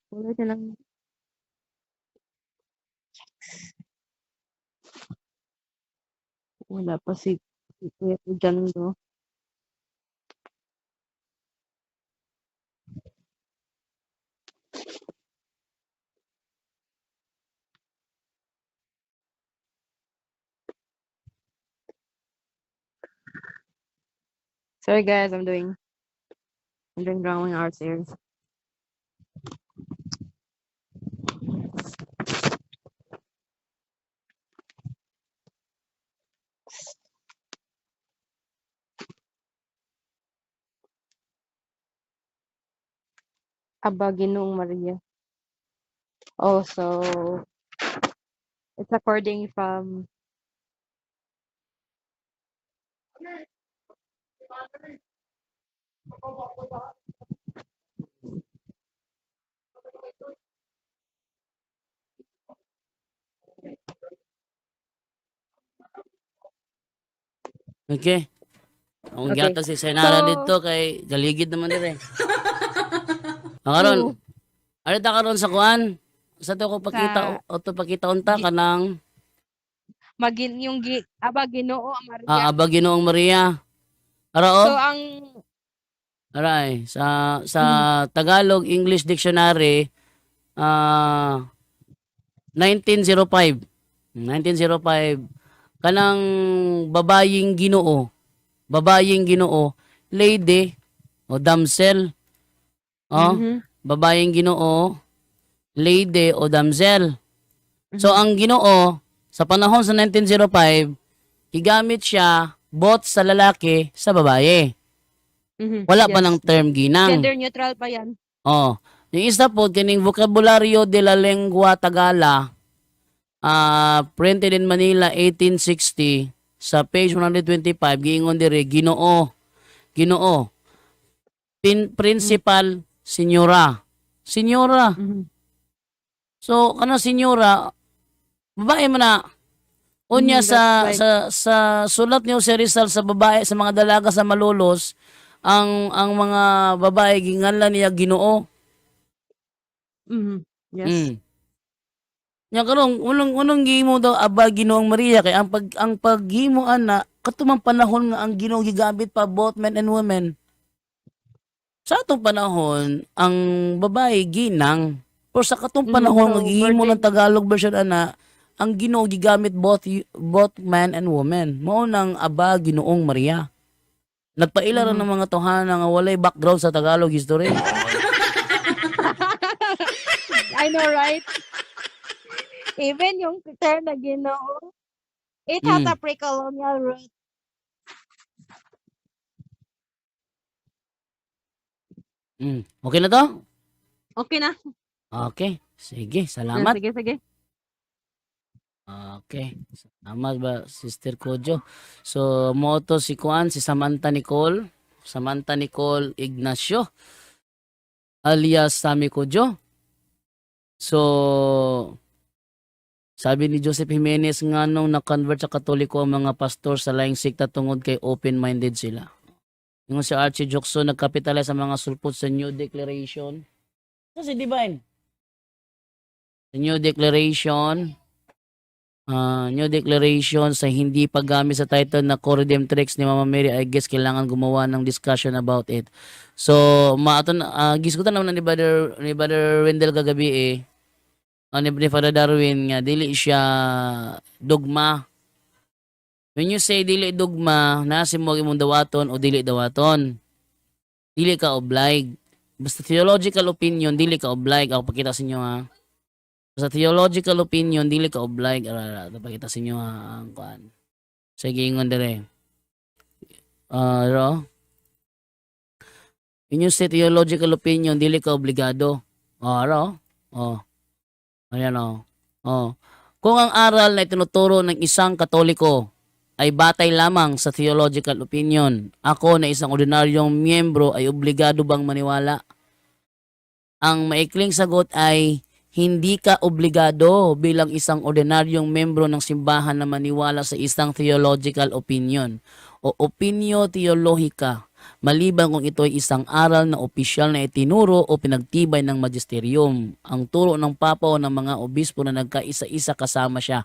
Speaker 2: Ulit na lang. Wala pa si Kuya dyan, no? Sorry guys, I'm doing drawing arts here. Aba, Ginoong Maria. Oh, so it's according from
Speaker 1: Okay. Ang
Speaker 2: okay.
Speaker 1: gata si Senara
Speaker 2: So,
Speaker 1: dito kay galigid naman dire. Ang karon,
Speaker 2: true.
Speaker 1: ano ta karon sa kuan? Sa to ko pakita o to pakita unta kanang
Speaker 2: Aba, Ginoo Maria.
Speaker 1: aba Ginoong Maria. Ara
Speaker 2: So,
Speaker 1: oh,
Speaker 2: ang
Speaker 1: aray sa Tagalog English Dictionary 1905. 1905 kanang babayeng Ginoo. Babayeng Ginoo, lady o damsel. Oh, babayeng Ginoo, lady o damsel. So ang Ginoo sa panahon sa 1905, gigamit siya both sa lalaki sa babaye. Wala pa
Speaker 2: yes.
Speaker 1: ng term ginang.
Speaker 2: Gender neutral pa yan.
Speaker 1: Oh, yung isa po kining Vocabulario de la Lengua Tagala, printed in Manila 1860 sa page 125 giingon dire Ginoo. Ginoo. Principal senyora. Senyora. So kana senyora babae man na. Unya sa
Speaker 2: that's right.
Speaker 1: sa sulat ni Jose Rizal sa babae sa mga dalaga sa malulos ang mga babae ginganlan niya Ginoo.
Speaker 2: Yes.
Speaker 1: Nya karon unang gihimo daw aba Ginoong Maria kay ang paghimo ana katumang panahon nga ang Ginoo gigamit pa both men and women. Sa atong panahon ang babae ginang or sa katong panahon nga
Speaker 2: so
Speaker 1: gihimo ng
Speaker 2: virgin.
Speaker 1: Tagalog version ana ang Ginoo gigamit both man and woman. Mao nang aba Ginoong Maria. Nagpaila ra ng mga tohana nga walay background sa Tagalog history.
Speaker 2: I know, right? Even yung term na Ginoo, it has a pre-colonial root.
Speaker 1: Okay na to?
Speaker 2: Okay na.
Speaker 1: Okay. Sige, salamat.
Speaker 2: Sige, sige.
Speaker 1: Okay. Salamat ba, Sister Kojo? So, mo to si Kuan, si Samantha Nicole. Samantha Nicole Ignacio alias Sami Kojo. So, sabi ni Joseph Jimenez nga nung na-convert sa Katoliko ang mga pastor sa laing sikta tungod kay open-minded sila. Yung si Archie Jokso nagkapitalize sa mga sulpot sa New Declaration. Kasi divine. The New Declaration sa hindi paggamit sa title na Co-Redemptrix ni Mama Mary, I guess kailangan gumawa ng discussion about it. So, giskutan naman ni Brother Wendell kagabi ni Father Darwin nga dili siya dogma. When you say dili dogma, nasi mo imong dawaton o dili dawaton. Dili ka oblige. Basta theological opinion, dili ka oblige. Ako pakita sa inyo ha. Sa theological opinion, dili ka oblige. Pakita sa inyo ha. Ang kuan. Sige, ingon dire. When you say theological opinion, dili ka obligado. Ayan o. Kung ang aral na itinuturo ng isang Katoliko ay batay lamang sa theological opinion, ako na isang ordinaryong miyembro ay obligado bang maniwala? Ang maikling sagot ay hindi ka obligado bilang isang ordinaryong miyembro ng simbahan na maniwala sa isang theological opinion o opinio theologika, maliban kung ito ay isang aral na opisyal na itinuro o pinagtibay ng magisterium, ang turo ng papa o ng mga obispo na nagkaisa-isa kasama siya.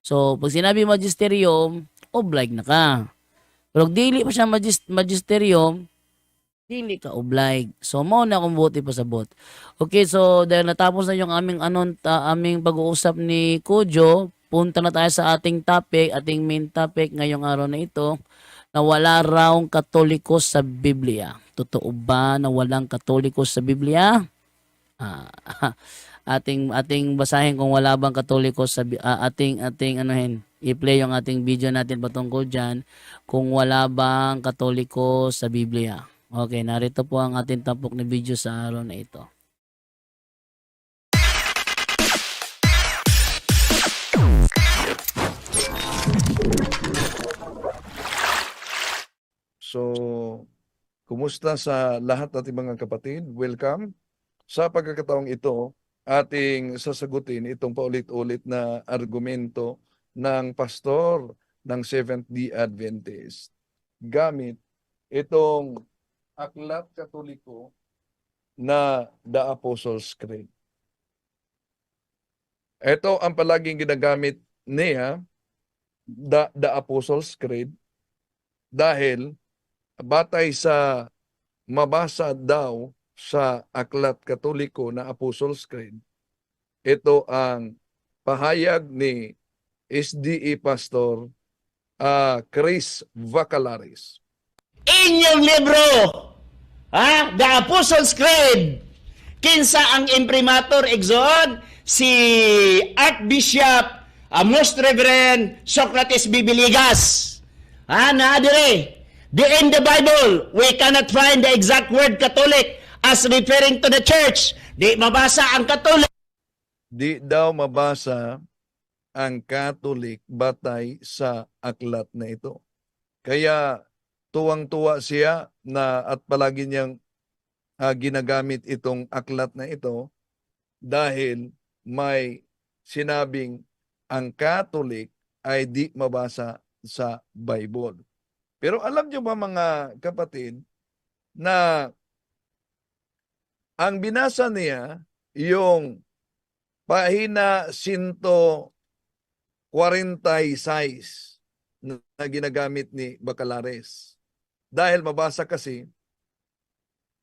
Speaker 1: So, pag sinabi magisterium, oblige na ka. Pero dili pa siya magisterium, dili ka oblige. So, mo na kung buti pa sa bot. Okay, so dahil natapos na yung aming pag-uusap ni Kojo, punta na tayo sa ating main topic ngayong araw na ito. na wala raw Katoliko sa Biblia. Totoo ba na walang Katoliko sa Biblia? Ah, ating basahin kung wala bang Katoliko sa ating anuhin. I-play yung ating video natin patungkol diyan kung wala bang Katoliko sa Biblia. Okay, narito po ang ating tampok na video sa araw na ito.
Speaker 6: So, kumusta sa lahat nating mga kapatid? Welcome. Sa pagkakataong ito, ating sasagutin itong paulit-ulit na argumento ng pastor ng Seventh-day Adventist gamit itong aklat katoliko na The Apostles' Creed. Ito ang palaging ginagamit niya, the Apostles' Creed, dahil batay sa mabasa daw sa aklat katoliko na Apostles' Creed, ito ang pahayag ni SDE Pastor Chris Vacalaris.
Speaker 7: Inyong libro, The Apostles' Creed, kinsa ang imprimatur igsoon si Archbishop Most Reverend Socrates Bibiligas. Na dire, in the Bible, we cannot find the exact word Catholic as referring to the church. Di mabasa ang Catholic.
Speaker 6: Di daw mabasa ang Catholic batay sa aklat na ito. Kaya tuwang-tuwa siya at palagi niyang ginagamit itong aklat na ito dahil may sinabing ang Catholic ay di mabasa sa Bible. Pero alam niyo ba mga kapatid na ang binasa niya yung pahina 146 na ginagamit ni Bacalares. Dahil mabasa kasi,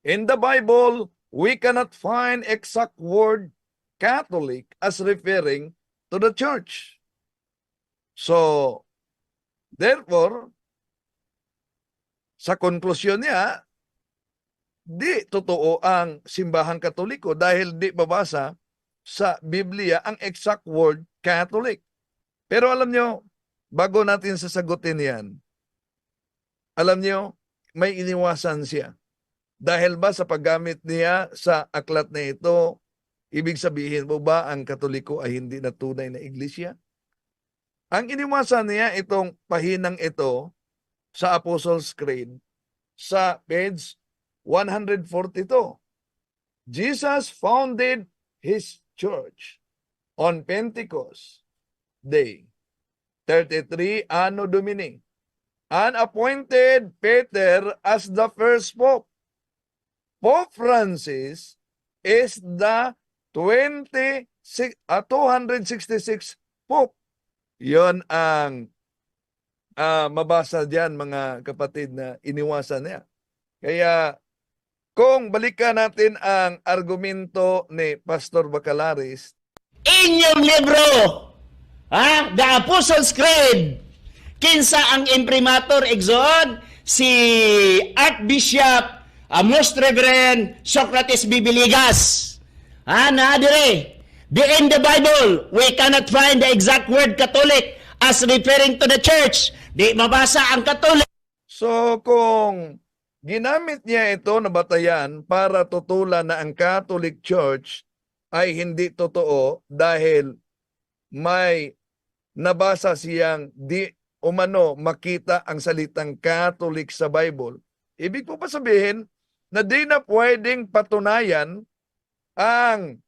Speaker 6: in the Bible, we cannot find exact word Catholic as referring to the church. So, therefore, sa konklusyon niya, di totoo ang simbahang Katoliko dahil di babasa sa Biblia ang exact word Catholic. Pero alam nyo, bago natin sasagutin yan, alam nyo, may iniwasan siya. Dahil ba sa paggamit niya sa aklat na ito, ibig sabihin mo ba ang Katoliko ay hindi na tunay na iglesia? Ang iniwasan niya itong pahinang ito sa Apostles' Creed sa page 142. Jesus founded His church on Pentecost Day, 33 Anno Domini, and appointed Peter as the first pope. Pope Francis is the 266 pope. Yon ang mabasa diyan mga kapatid na iniwasan niya. Kaya kung balikan natin ang argumento ni Pastor Bacalaris,
Speaker 7: Inyong libro, The Apostles' Creed, kinsa ang imprimatur igsoon si Archbishop Most Reverend Socrates Bibiligas. Na dire, in the Bible, we cannot find the exact word Catholic as referring to the church. Di mabasa ang Catholic.
Speaker 6: so kung ginamit niya ito na batayan para tutulan na ang Catholic Church ay hindi totoo dahil may nabasa siyang di umano makita ang salitang Catholic sa Bible. Ibig po ba sabihin na di na pwedeng patunayan ang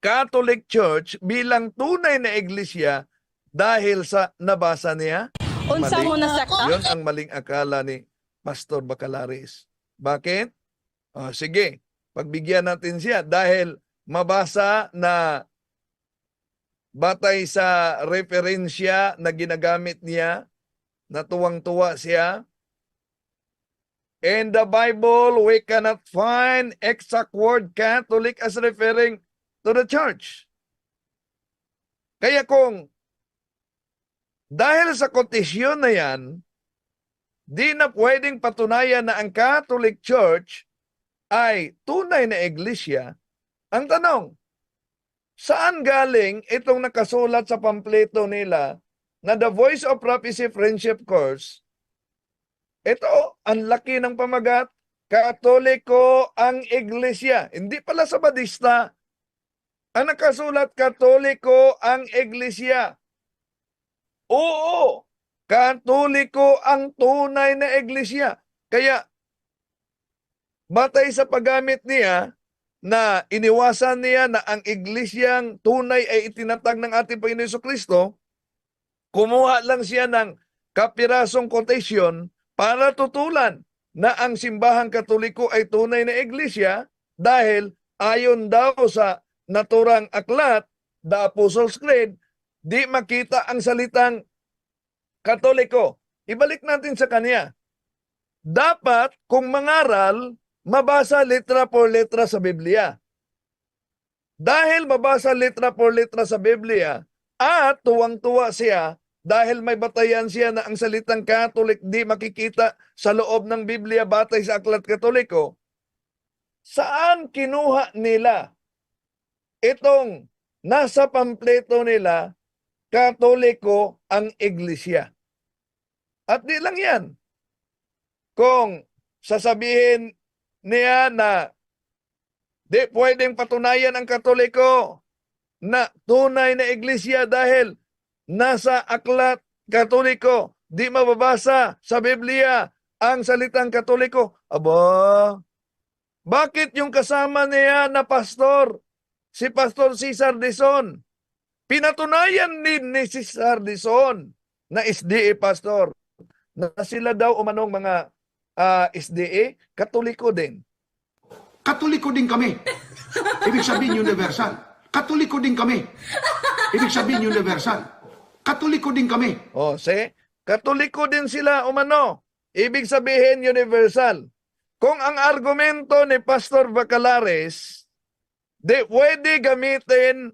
Speaker 6: Catholic Church bilang tunay na iglesia dahil sa nabasa niya?
Speaker 8: Unsa mo na sakta?
Speaker 6: Yun ang maling akala ni Pastor Bacalaris. Bakit? Sige, pagbigyan natin siya dahil mabasa na batay sa referensya na ginagamit niya, na tuwang-tuwa siya. In the Bible, we cannot find exact word Catholic as referring to the church. Kaya kung dahil sa kotisyon na yan, di na pwedeng patunayan na ang Catholic Church ay tunay na iglesia. Ang tanong, saan galing itong nakasulat sa pampleto nila na The Voice of Prophecy Friendship Course? Ito, ang laki ng pamagat, Katoliko ang iglesia. Hindi pala Sabadista. Ang nakasulat, Katoliko ang iglesia. Oo, Katoliko ang tunay na iglesia. Kaya, batay sa paggamit niya, na iniwasan niya na ang iglesyang tunay ay itinatag ng ating Panginoon Jesucristo, kumuha lang siya ng kapirasong quotation para tutulan na ang simbahang Katoliko ay tunay na iglesia dahil ayon daw sa naturang aklat, the Apostles' Creed, di makita ang salitang Katoliko. Ibalik natin sa kanya. Dapat, kung mangaral, mabasa letra por letra sa Biblia. Dahil mabasa letra por letra sa Biblia, at tuwang-tuwa siya dahil may batayan siya na ang salitang Catholic di makikita sa loob ng Biblia batay sa Aklat Katoliko, saan kinuha nila itong nasa pampleto nila, Katoliko ang iglesia? At di lang yan. Kung sasabihin niya na di pwedeng patunayan ang Katoliko na tunay na iglesia dahil nasa Aklat Katoliko, di mababasa sa Biblia ang salitang Katoliko. Aba, bakit yung kasama niya na pastor, si Pastor Cesar Dizon, pinatunayan din ni Cesar Dizon na SDA pastor na sila daw umanong mga SDA, Katoliko din.
Speaker 8: Katoliko din kami. Ibig sabihin universal. Katoliko din kami. Ibig sabihin universal. Katoliko din kami.
Speaker 6: O, Katoliko din sila umano. Ibig sabihin universal. Kung ang argumento ni Pastor Bacalares, di pwede gamitin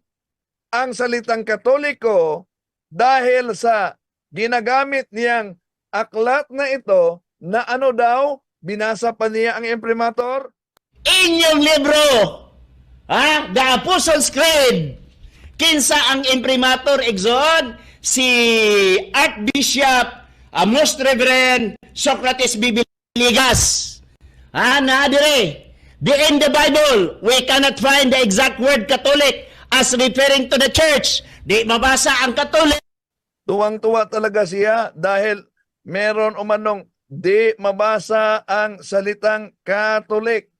Speaker 6: ang salitang Katoliko dahil sa ginagamit niyang aklat na ito na ano daw, binasa pa niya ang imprimatur?
Speaker 7: Inyong libro, The Apostles' Creed, kinsa ang imprimatur igsoon? Si Archbishop Most Reverend Socrates Bibiligas. Na dire, in the Bible, we cannot find the exact word Catholic as referring to the church. Di mabasa ang Catholic.
Speaker 6: Tuwang-tuwa talaga siya dahil meron umanong di mabasa ang salitang Catholic.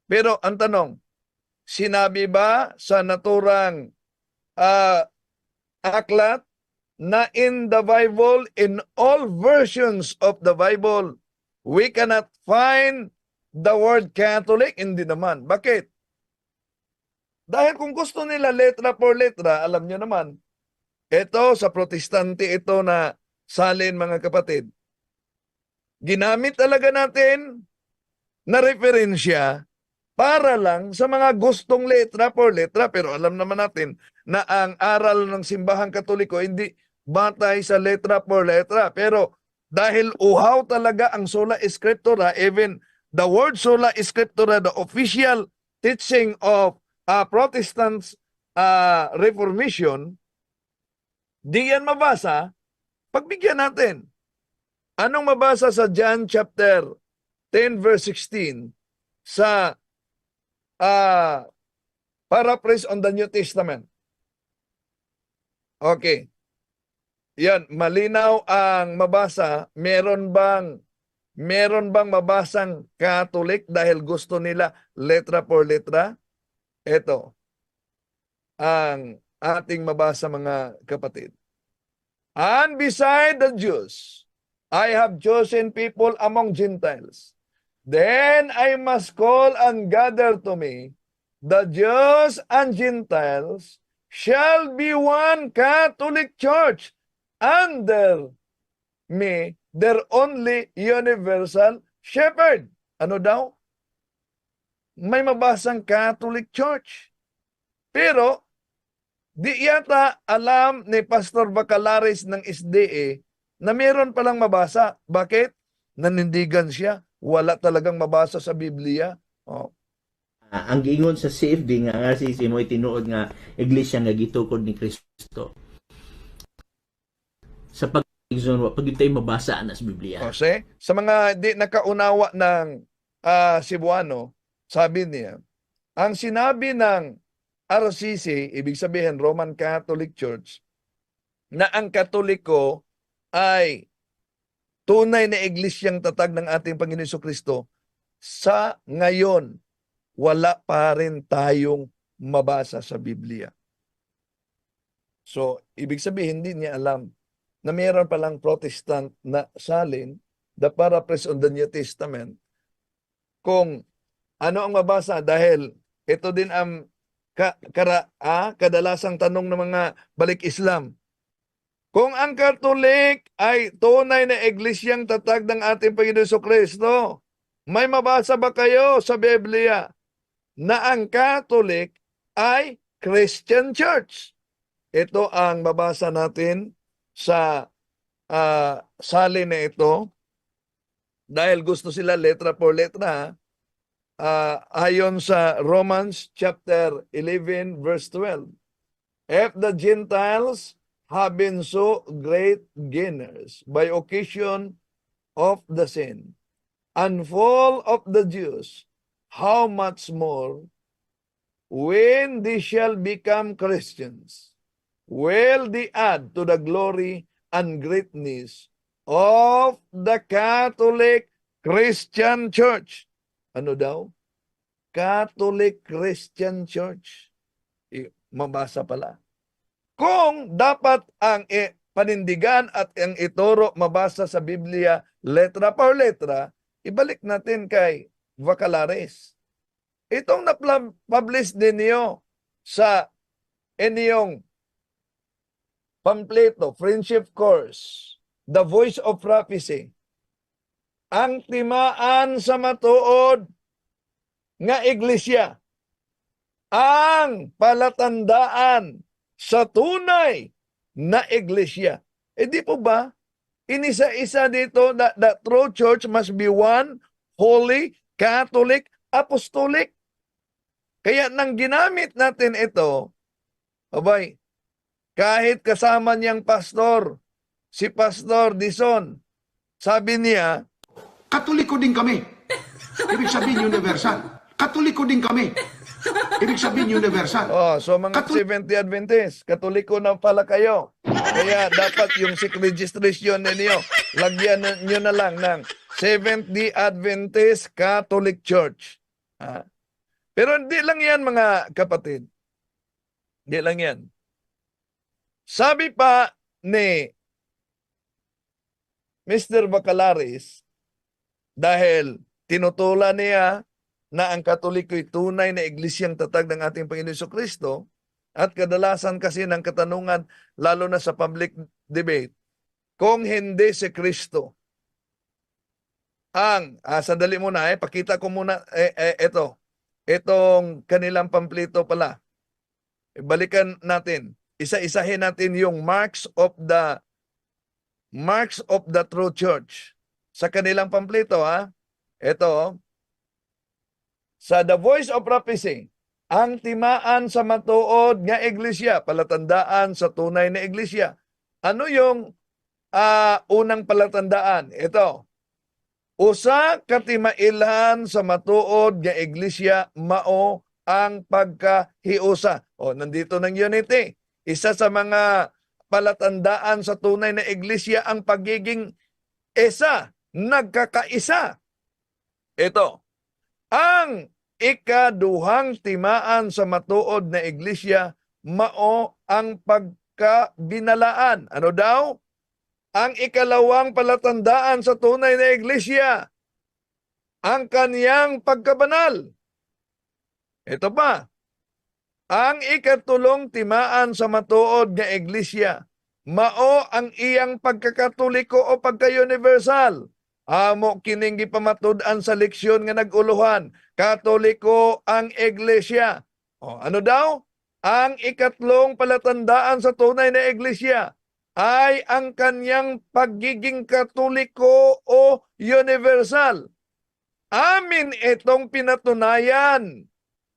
Speaker 6: Pero ang tanong, sinabi ba sa naturang aklat na in the Bible, in all versions of the Bible, we cannot find the word Catholic? Hindi naman. Bakit? Dahil kung gusto nila letra por letra, alam nyo naman, ito sa protestante ito na salin mga kapatid. Ginamit talaga natin na referensya para lang sa mga gustong letra por letra. Pero alam naman natin na ang aral ng simbahang Katoliko hindi batay sa letra por letra. Pero dahil uhaw talaga ang sola scriptura, even the word sola scriptura, the official teaching of Protestant Reformation, di yan mabasa, pagbigyan natin. Anong mabasa sa John chapter 10 verse 16 sa paraphrase on the New Testament? Okay. Yan, malinaw ang mabasa. Meron bang mabasang Catholic dahil gusto nila letra por letra? Ito ang ating mabasa mga kapatid. And beside the Jews, I have chosen people among Gentiles. Then I must call and gather to me the Jews and Gentiles shall be one Catholic Church under me, their only universal shepherd. Ano daw? May mabasang Catholic Church. Pero, di yata alam ni Pastor Bacalares ng SDA na meron palang mabasa. Bakit? Nanindigan siya. Wala talagang mabasa sa Biblia. Oh.
Speaker 7: Ang giingon sa CFD nga si mo tinuod nga iglesia nga gitukod ni Kristo. Sa pag-igsoon pag tayo mabasa na sa Biblia.
Speaker 6: Kasi sa mga di nakaunawa ng Cebuano, sabi niya, ang sinabi ng RCC, ibig sabihin Roman Catholic Church, na ang Katoliko ay tunay na iglesyang tatag ng ating Panginoon Jesucristo, sa ngayon, wala pa rin tayong mabasa sa Biblia. So, ibig sabihin, hindi niya alam na mayroon palang Protestant na salin, the paraphrase on the New Testament, kung ano ang mabasa, dahil ito din ang kadalasang tanong ng mga balik Islam. Kung ang Katolik ay tunay na iglesyang tatag ng ating Panginoon Jesucristo, may mabasa ba kayo sa Biblia na ang Katolik ay Christian Church? Ito ang mabasa natin sa salin na ito. Dahil gusto sila letra por letra, ayon sa Romans chapter 11 verse 12. If the Gentiles have been so great gainers by occasion of the sin and fall of the Jews, how much more when they shall become Christians will they add to the glory and greatness of the Catholic Christian Church. Ano daw? Catholic Christian Church. Mabasa pala. Kung dapat ang panindigan at ang ituro mabasa sa Biblia letra por letra, ibalik natin kay Bacalares. Itong na-publish din niyo sa inyong pamphleto, Friendship Course, The Voice of Prophecy. Ang timaan sa matuod nga iglesia, ang palatandaan sa tunay na iglesia. Di po ba? Inisa-isa dito that the true church must be one, holy, Catholic, apostolic. Kaya nang ginamit natin ito, abay, kahit kasama niyang pastor, si Pastor Dison, sabi niya,
Speaker 8: Katoliko din kami. Ibig sabihin universal. Katoliko din kami. Ibig sabihin universal.
Speaker 6: so mga Seventh-day Adventist, Katoliko na pala kayo. Kaya dapat yung SIC registration ninyo, lagyan nyo na lang ng Seventh-day Adventist Catholic Church. Pero hindi lang yan mga kapatid. Hindi lang yan. Sabi pa ni Mr. Bacalares, dahil tinutulan niya na ang Katoliko ay tunay na iglesyang tatag ng ating Panginoon Jesucristo, at kadalasan kasi ng katanungan, lalo na sa public debate, kung hindi si Kristo ang, sandali muna, pakita ko muna, itong kanilang pamplito pala. Balikan natin, isa-isahin natin yung marks of the true church. Sa kanilang pamplito, ito, sa The Voice of Prophecy, ang timaan sa matuod nga iglesia, palatandaan sa tunay na iglesia. Ano yung unang palatandaan? Ito, usa ka timailan sa matuod nga iglesia, mao ang pagkahiusa. Nandito ng unity. Isa sa mga palatandaan sa tunay na iglesia ang pagiging isa, nagkakaisa. Ito, ang ikaduhang timaan sa matuod na iglesia, mao ang pagkabinalaan. Ano daw? Ang ikalawang palatandaan sa tunay na iglesia, ang kaniyang pagkabanal. Ito pa, ang ikatulong timaan sa matuod nga iglesia, mao ang iyang pagkakatoliko o pagka-universal. Amo kining gipamatud-an sa leksyon nga nag-uluhan, Katoliko ang iglesia. Ano daw? Ang ikatlong palatandaan sa tunay na iglesia, ay ang kanyang pagiging katoliko o universal. Amin itong pinatunayan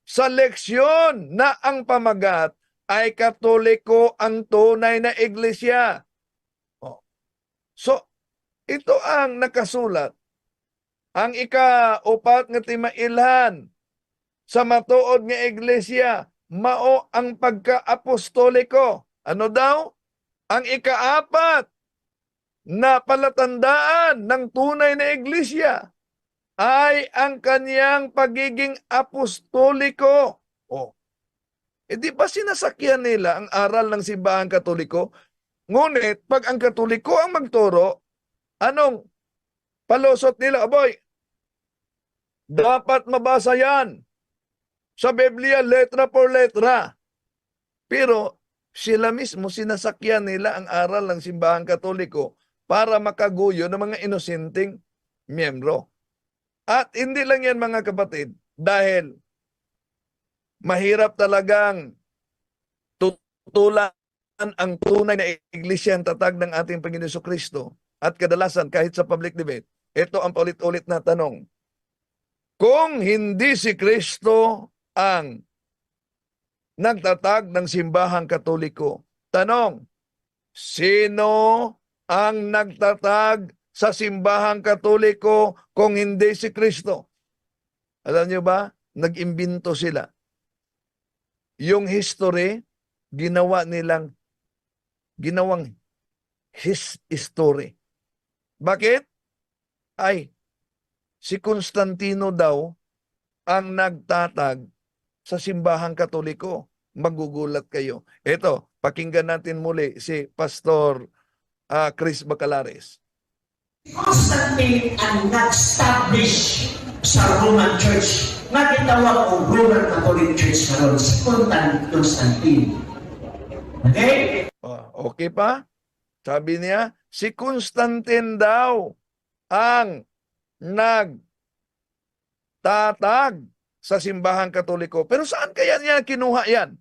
Speaker 6: sa leksyon na ang pamagat ay katoliko ang tunay na iglesia. Oh. So, ito ang nakasulat. Ang ika-upat nga timailhan sa matuod nga iglesia, mao ang pagka-apostoliko. Ano daw? Ang ika-apat na palatandaan ng tunay na iglesia ay ang kanyang pagiging apostoliko. Oh. E di ba sinasakyan nila ang aral ng simbahang katoliko? Ngunit, pag ang katoliko ang magturo, anong palusot nila? Aboy, dapat mabasa yan sa Biblia, letra por letra. Pero, sila mismo sinasakyan nila ang aral ng simbahang katoliko para makaguyo ng mga inosenteng miyembro. At hindi lang yan mga kapatid, dahil mahirap talagang tutulan ang tunay na iglesia ang tatag ng ating Panginoon Jesucristo. At kadalasan kahit sa public debate, ito ang paulit-ulit na tanong. Kung hindi si Kristo ang nagtatag ng simbahang katoliko, tanong, sino ang nagtatag sa simbahang katoliko kung hindi si Kristo? Alam niyo ba, nag-imbento sila. Yung history, ginawang his story. Bakit? Ay, si Constantino daw ang nagtatag sa simbahang katoliko. Magugulat kayo. Ito, pakinggan natin muli si Pastor Chris Bacalares.
Speaker 9: Constantine ang nag-establish sa Roman Church nga gitawag og Roman Catholic Church karon si Constantine. Okay?
Speaker 6: Okay pa? Sabi niya, si Constantine daw ang nagtatag sa simbahang katoliko. Pero saan kaya niya kinuha yan?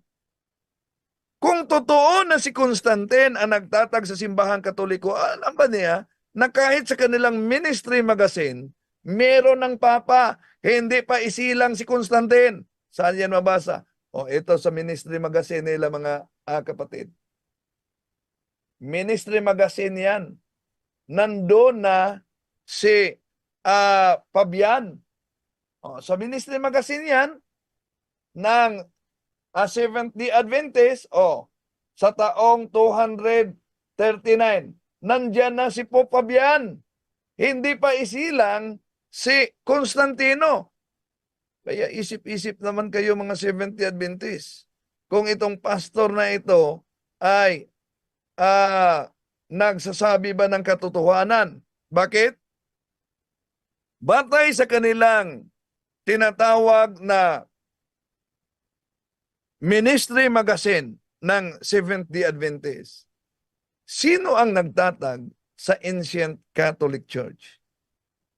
Speaker 6: Kung totoo na si Constantine ang nagtatag sa simbahang katoliko, alam ba niya na kahit sa kanilang ministry magazine, meron ng papa, hindi pa isilang si Constantine. Saan yan mabasa? Ito sa ministry magazine nila mga kapatid. Ministry magazine yan. Nandun na si Fabian. Sa ministry magazine yan ng Seventh-day Adventist, sa taong 239, nandyan na si Pope Fabian. Hindi pa isilang si Constantino. Kaya isip-isip naman kayo mga Seventh-day Adventist. Kung itong pastor na ito ay nagsasabi ba ng katotohanan? Bakit? Batay sa kanilang tinatawag na ministry magazine ng Seventh-day Adventist, sino ang nagtatag sa Ancient Catholic Church?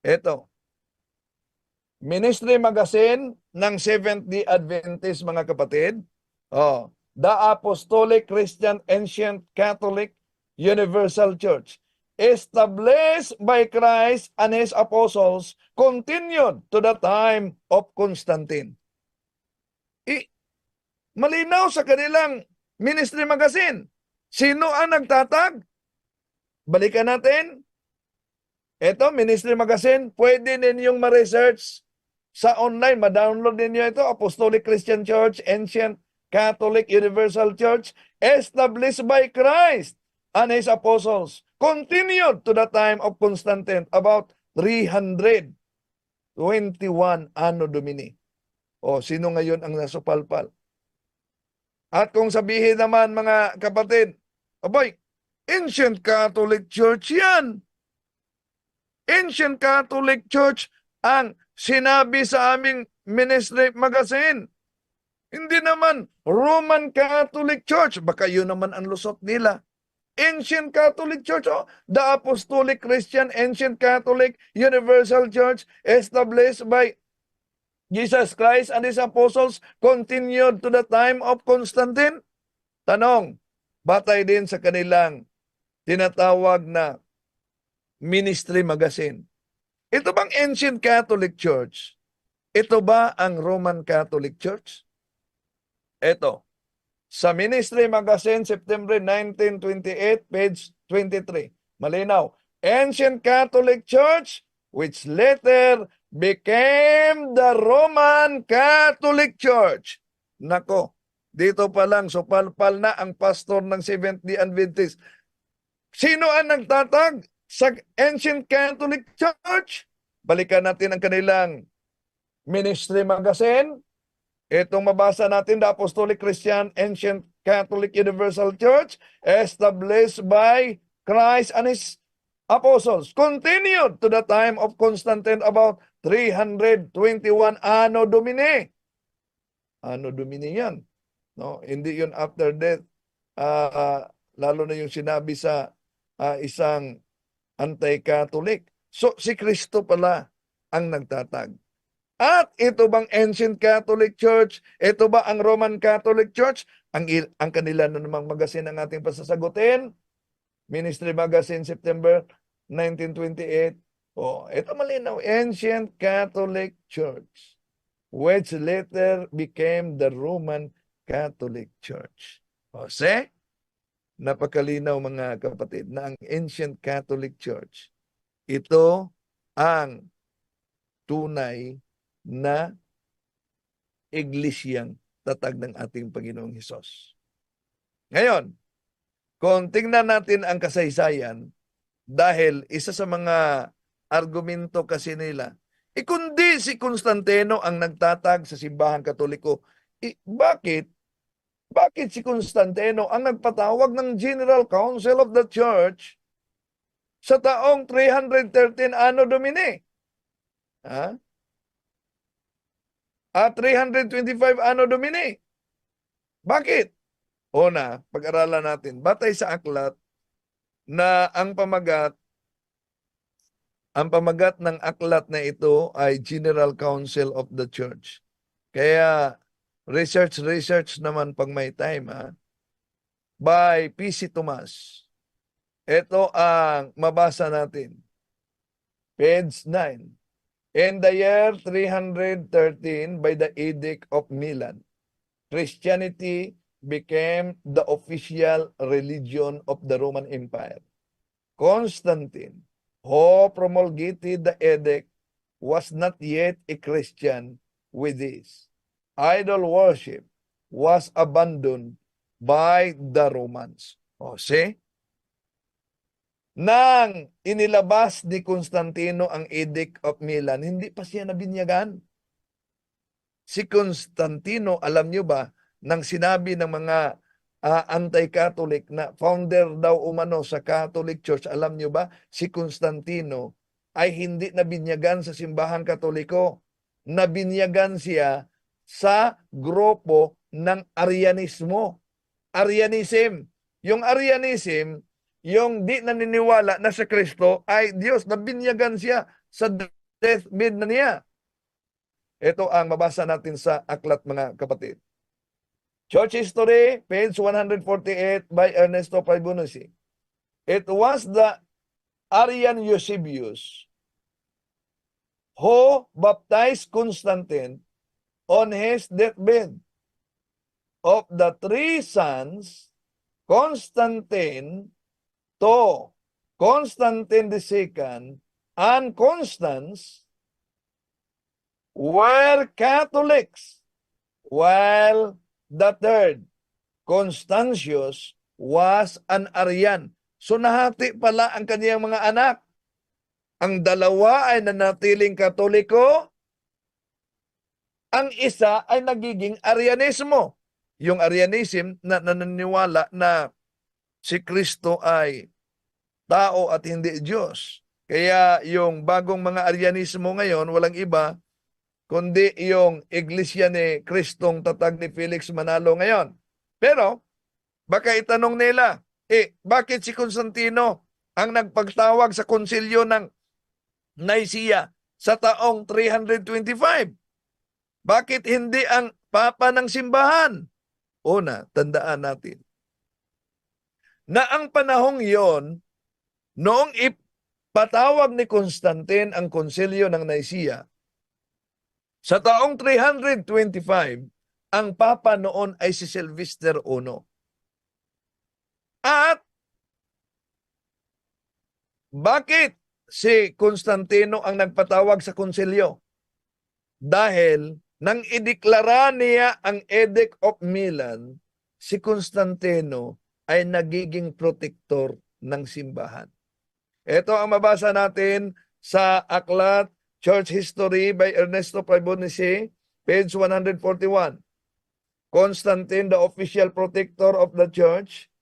Speaker 6: Ito, ministry magazine ng Seventh-day Adventist, mga kapatid. The Apostolic Christian Ancient Catholic Universal Church, established by Christ and His apostles, continued to the time of Constantine. Malinaw sa kanilang ministry magazine. Sino ang nagtatag? Balikan natin. Ito, ministry magazine. Pwede ninyong ma-research sa online. Ma-download ninyo ito. Apostolic Christian Church, Ancient Catholic Universal Church, established by Christ and His apostles, continued to the time of Constantine, about 321 Anno Domini. Sino ngayon ang nasupalpal? At kung sabihin naman mga kapatid, Ancient Catholic Church yan. Ancient Catholic Church ang sinabi sa aming ministry magazine. Hindi naman Roman Catholic Church. Baka yun naman ang lusot nila. Ancient Catholic Church, the Apostolic Christian Ancient Catholic Universal Church, established by Jesus Christ and His apostles, continued to the time of Constantine. Tanong, batay din sa kanilang tinatawag na ministry magazine. Ito bang Ancient Catholic Church? Ito ba ang Roman Catholic Church? Ito. Sa Ministry Magazine, September 1928, page 23. Malinaw. Ancient Catholic Church, which later became the Roman Catholic Church. Nako, dito pa lang, supalpal na ang pastor ng Seventh-day Adventist. Sino ang nagtatag sa Ancient Catholic Church? Balikan natin ang kanilang Ministry Magazine. Itong mabasa natin, the Apostolic Christian Ancient Catholic Universal Church, established by Christ and His apostles, continued to the time of Constantine about 321 Anno Domini. Anno Domini yan. No? Hindi yun after death. Lalo na yung sinabi sa isang anti-Catholic. So, si Kristo pala ang nagtatag. At ito bang Ancient Catholic Church? Ito ba ang Roman Catholic Church? Ang kanila na namang magazine ang ating pasasagutin. Ministry Magazine, September 1928. Ito malinaw. Ancient Catholic Church, which later became the Roman Catholic Church. See? Napakalinaw mga kapatid na ang Ancient Catholic Church, ito ang tunay na iglesyang tatag ng ating Panginoong Hesus. Ngayon, kung tingnan natin ang kasaysayan, dahil isa sa mga argumento kasi nila, kundi si Constantino ang nagtatag sa simbahan Katoliko, bakit si Constantino ang nagpatawag ng General Council of the Church sa taong 313 Anno Domini? 325 Anno Domini. Bakit? Una, pag-aralan natin, batay sa aklat na ang pamagat ng aklat na ito ay General Council of the Church. Kaya research naman pag may time, by P.C. Tomas. Ito ang mabasa natin. Page 9. In the year 313, by the Edict of Milan, Christianity became the official religion of the Roman Empire. Constantine, who promulgated the edict, was not yet a Christian with this. Idol worship was abandoned by the Romans. See? Nang inilabas ni Constantino ang Edict of Milan, hindi pa siya nabinyagan. Si Constantino, alam nyo ba, nang sinabi ng mga anti-Catholic na founder daw umano sa Catholic Church, alam nyo ba, si Constantino ay hindi nabinyagan sa simbahang Katoliko. Nabinyagan siya sa grupo ng Arianismo. Arianism. Yung Arianism, yung di naniniwala na si Kristo ay Diyos, nabinyagan siya sa deathbed na niya. Ito ang mabasa natin sa aklat, mga kapatid. Church History, page 148 by Ernesto Paibunisi. It was the Arian Eusebius who baptized Constantine on his deathbed. Of the three sons, Constantine to Constantine II and Constance were Catholics, while the third, Constantius, was an Arian. So nahati pala ang kaniyang mga anak. Ang dalawa ay nanatiling Katoliko, ang isa ay nagiging Arianismo. Yung Arianism na naniniwala na si Kristo ay tao at hindi Diyos. Kaya yung bagong mga Arianismo ngayon, walang iba, kundi yung Iglesia ni Kristong tatag ni Felix Manalo ngayon. Pero, baka itanong nila, bakit si Constantino ang nagpagtawag sa konsilyo ng Nicaea sa taong 325? Bakit hindi ang Papa ng simbahan? Una, tandaan natin, na ang panahong yon, noong ipatawag ni Constantine ang konsilyo ng Nicaea, sa taong 325, ang Papa noon ay si Sylvester I. At bakit si Constantino ang nagpatawag sa konsilyo? Dahil nang ideklara niya ang Edict of Milan, si Constantino ay nagiging protector ng simbahan. Ito ang mabasa natin sa aklat Church History by Ernesto Pribonici, page 141. Constantine, the official protector of the church,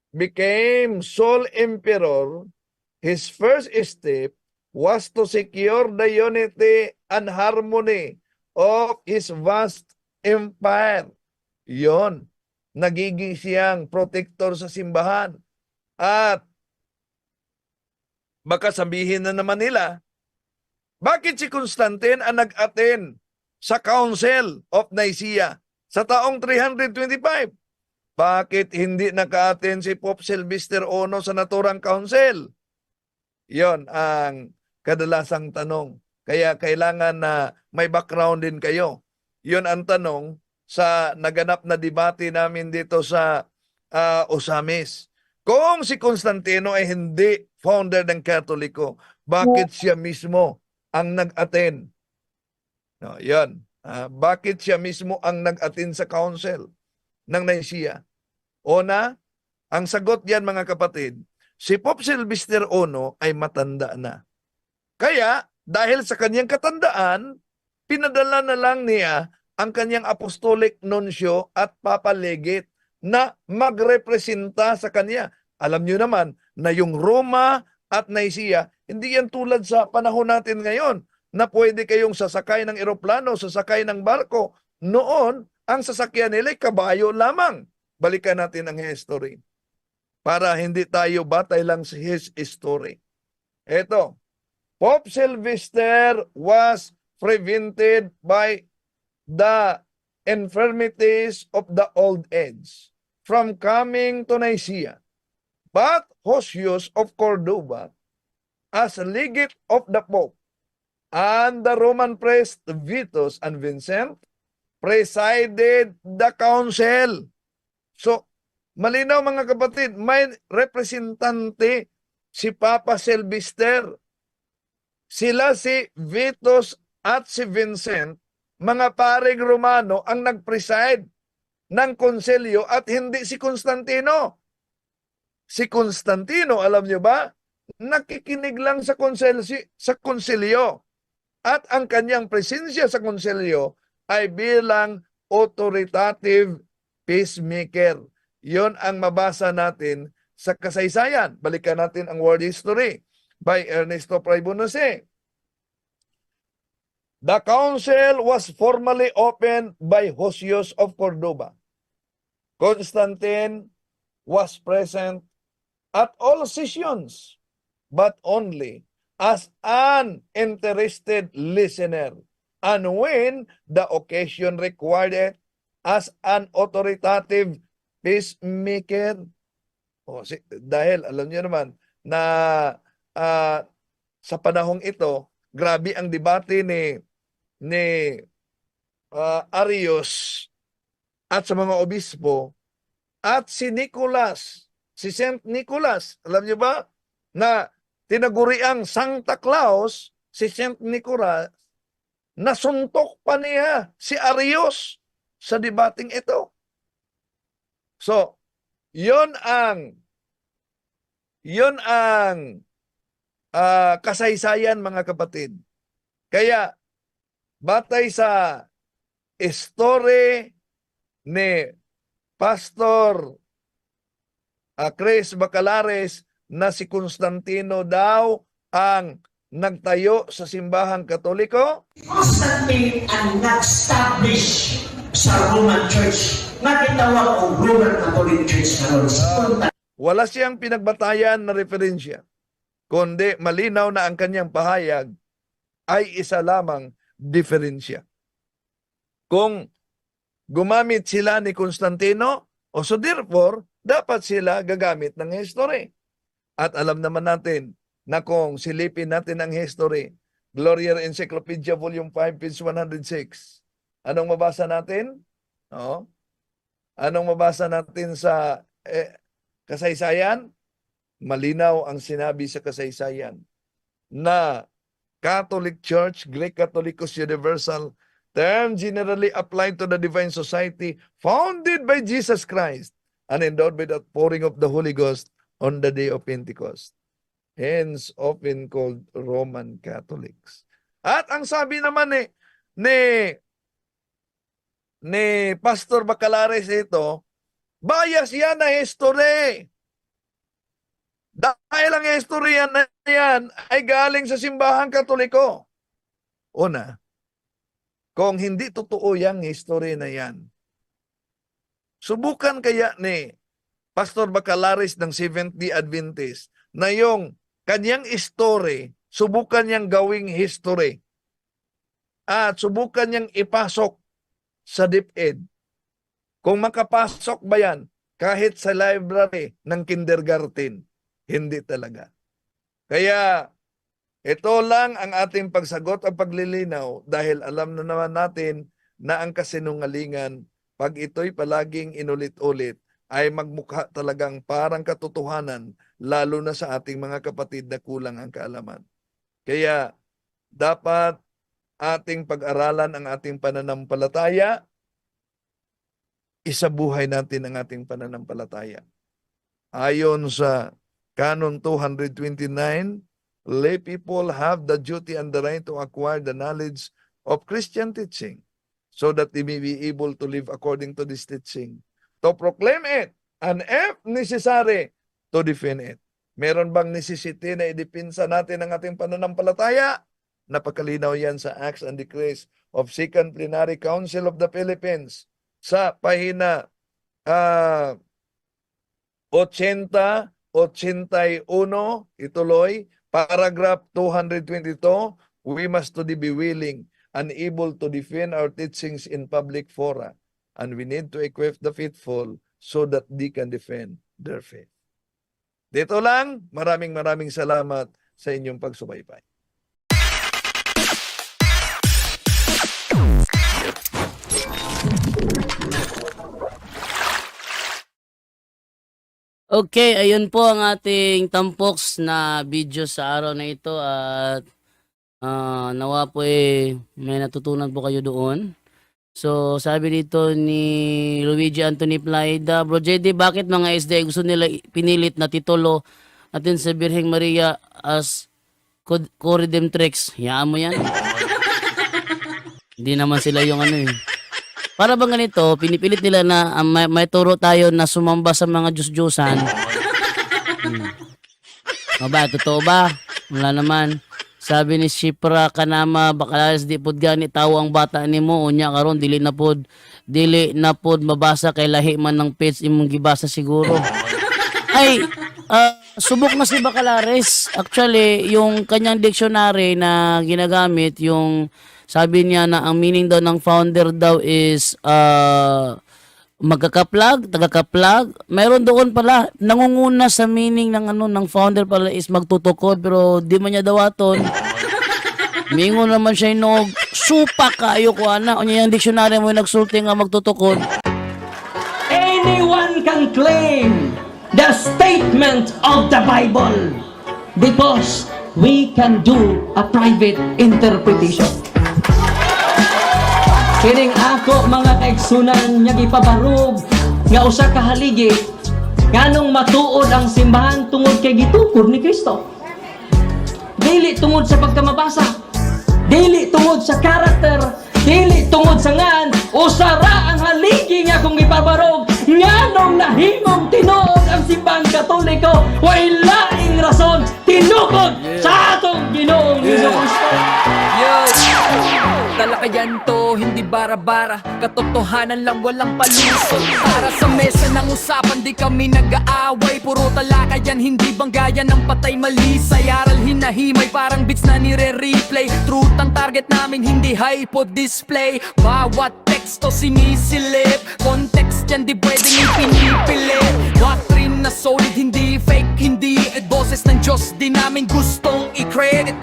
Speaker 6: became sole emperor. His first step was to secure the unity and harmony of his vast empire. Yon, nagiging siyang protector sa simbahan. At baka sabihin na naman nila, bakit si Constantine ang nag-attend sa Council of Nicaea sa taong 325? Bakit hindi naka-attend si Pope Sylvester I sa naturang council? Yon ang kadalasang tanong. Kaya kailangan na may background din kayo. Yon ang tanong sa naganap na debate namin dito sa Osamis. Kung si Constantino ay hindi founder ng Katoliko, bakit siya mismo ang nag-attend? No, yon. Bakit siya mismo ang nag-attend sa council ng Nicaea? Una, ang sagot yan mga kapatid, si Pope Sylvester I ay matanda na. Kaya, dahil sa kanyang katandaan, pinadala na lang niya ang kanyang apostolic nuncio at papalegate na magrepresenta sa kanya. Alam niyo naman na yung Roma at Nicaea, hindi yan tulad sa panahon natin ngayon na pwede kayong sasakay ng eroplano, sasakay ng barko. Noon, ang sasakyan nila ay kabayo lamang. Balikan natin ang history para hindi tayo batay lang sa his story. Ito, Pope Sylvester was prevented by the infirmities of the old age from coming to Nicaea. But Hosius of Cordoba, as legate of the Pope, and the Roman priest Vitus and Vincent presided the council. So, malinaw mga kapatid, may representante si Papa Sylvester. Sila si Vitus at si Vincent, mga paring Romano ang nag-preside ng konselyo at hindi si Constantino. Si Constantino, alam niyo ba, nakikinig lang sa konselyo. At ang kanyang presensya sa konselyo ay bilang authoritative peacemaker. Yon ang mabasa natin sa kasaysayan. Balikan natin ang world history by Ernesto Pribonici. The council was formally opened by Hosius of Cordoba. Constantine was present at all sessions, but only as an interested listener, and when the occasion required it, as an authoritative peacemaker. Dahil alam niyo naman na sa panahong ito, grabe ang debate ni Arius at sa mga obispo at si Nicholas, si Saint Nicholas, alam niyo ba na tinaguriang Santa Claus, si Saint Nicholas, nasuntok pa niya si Arius sa debating ito. So, yon ang kasaysayan mga kapatid. Kaya, batay sa story ni Pastor Chris Bacalares na si Constantino daw ang nagtayo sa simbahang Katoliko.
Speaker 9: Constantine ang nag-establish sa Roman Church nga gitawag og Roman Catholic Church karon.
Speaker 6: Wala siyang pinagbatayan na referensya, kundi malinaw na ang kanyang pahayag ay isa lamang diferensya. Kung gumamit sila ni Constantino, so therefore, dapat sila gagamit ng history. At alam naman natin na kung silipin natin ang history, Gloria Encyclopedia Volume 5, page 106. Anong mabasa natin? No? Anong mabasa natin sa kasaysayan? Malinaw ang sinabi sa kasaysayan na Catholic Church, Greek Catholicos Universal, term generally applied to the divine society founded by Jesus Christ and endowed by the pouring of the Holy Ghost on the day of Pentecost. Hence, often called Roman Catholics. At ang sabi naman ni Pastor Bacalares ito, bias yan na history. Dahil ang history yan ay galing sa simbahang Katoliko. Una, kung hindi totoo yung history na yan, subukan kaya ni Pastor Bacalares ng Seventh-day Adventist na yung kanyang story, subukan niyang gawing history. At subukan niyang ipasok sa DepEd. Kung makapasok ba yan, kahit sa library ng kindergarten, hindi talaga. Kaya, ito lang ang ating pagsagot at paglilinaw dahil alam na naman natin na ang kasinungalingan, pag ito'y palaging inulit-ulit, ay magmukha talagang parang katotohanan, lalo na sa ating mga kapatid na kulang ang kaalaman. Kaya, dapat ating pag-aralan ang ating pananampalataya, isabuhay natin ang ating pananampalataya. Ayon sa Canon 229, lay people have the duty and the right to acquire the knowledge of Christian teaching so that they may be able to live according to this teaching, to proclaim it, and if necessary, to defend it. Meron bang necessity na idipinsa natin ang ating pananampalataya? Napakalinaw yan sa Acts and Decrees of Second Plenary Council of the Philippines sa pahina 80-81, ituloy, paragraph 222, we must to be willing and able to defend our teachings in public fora, and we need to equip the faithful so that they can defend their faith. Dito lang, maraming salamat sa inyong pagsubaybay.
Speaker 1: Okay, ayun po ang ating tampoks na video sa araw na ito at nawa po may natutunan po kayo doon. So, sabi dito ni Luigi Anthony Plaida, Bro JD, bakit mga SDA gusto nila pinilit na titulo natin sa Birheng Maria as co-redemptrix? Hayaan mo yan. Hindi naman sila yung ano eh. Para bang ganito, pinipilit nila na may turo tayo na sumamba sa mga Diyos-Diyosan. Ba, totoo ba? Wala naman. Sabi ni Shipra Kanama, Bacalares di pod gani tawo ang bata nimo unya karon dili na pod mabasa kay lahi man ng page imong gibasa siguro. Ay, subok na si Bacalares. Actually, yung kanyang dictionary na ginagamit, yung sabi niya na ang meaning daw ng founder daw is magkakaplag, tagakaplag. Mayroon doon pala nangunguna sa meaning ng ng founder pala is magtutukod, pero di man niya dawaton. Mingon naman siya inog supa kayo ko ana. Unya yung dictionary mo nagsulti nga magtutukod.
Speaker 10: Anyone can claim the statement of the Bible because we can do a private interpretation. Kining ako mga kaigsunan nga gipabarog nga usa ka haligi nganong matuod ang simbahan tungod kay gitukod ni Kristo. Dili tungod sa pagkamabasa, dili tungod sa karakter, dili tungod sa ngan, usara ang haligi nga kung gipabarog nganong nahimong tinuod ang simbahang Katoliko, way laing rason tinukod sa atong Ginoong Hesukristo.
Speaker 11: Talakayan to, hindi bara-bara, katotohanan lang walang palusot. Para sa mesa ng usapan, di kami nag-aaway, puro talakayan, hindi banggayan ng patay malisay. Aral hinahimay, parang beats na nire-replay. Truth ang target namin, hindi hypo display. Bawat teksto sinisilip, context yan di pwedeng ipinipili. Doctrine na solid, hindi fake, hindi boses ng Diyos, di namin gustong i-credit.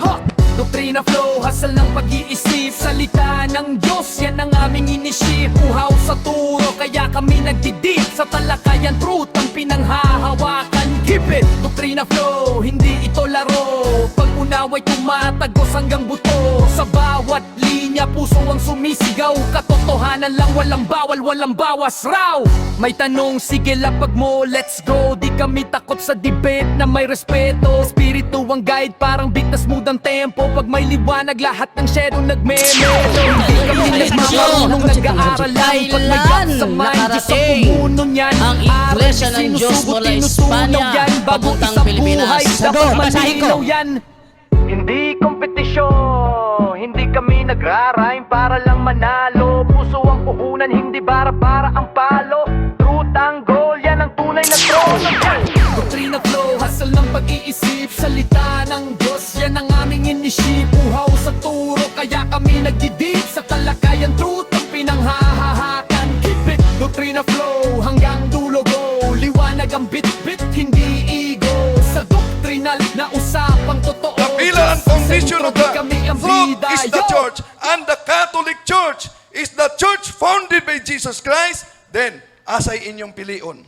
Speaker 11: Doktrina flow, hasal ng pag-iisip, salita ng Diyos, yan ang aming inisip. Uhaw sa turo, kaya kami nagdidip sa talakayan, truth ang pinanghahawakan. Keep it, doktrina flow, hindi ito laro. Pag-unaway tumatagos hanggang buto. Sa bawat linya, puso ang sumisigaw. Katotohanan lang, walang bawal, walang bawas raw. May tanong, sige lapag mo, let's go. Di kami takot sa debate na may respeto. Espiritu ang guide, parang beat na smooth ang tempo. Pag may liwanag, lahat ng shadow nagme-melo. Hindi kami nagmamarunong, nag-aaral lang. Pag may gap sa mind, Diyos ang pumuno niyan.
Speaker 1: ang Iglesia ng Diyos mula Espanya papuntang Pilipinas.
Speaker 11: Dapat malinaw yan. Hindi kompetisyon, hindi kami nagra-rhyme para lang manalo. Puso ang puhunan, hindi bara-bara ang palo. Truth ang goal, yan ang tunay na trono. Doktrina flow, hasal ng pag-iisip, salita ng Diyos, yan ang aming inisip. Uhaw sa turo, kaya kami nagdidip sa talakayan, truth ang pinanghahahakan. Keep it, doktrina flow, hanggang dulo go. Liwanag ang bit-bit, hindi ego. Sa doktrinal na usapang totoo,
Speaker 6: The pillar and foundation of the
Speaker 11: kami ang
Speaker 6: truth
Speaker 11: bida.
Speaker 6: is the
Speaker 11: Yo!
Speaker 6: church, and the Catholic Church is the church founded by Jesus Christ. Then, asay inyong pilion.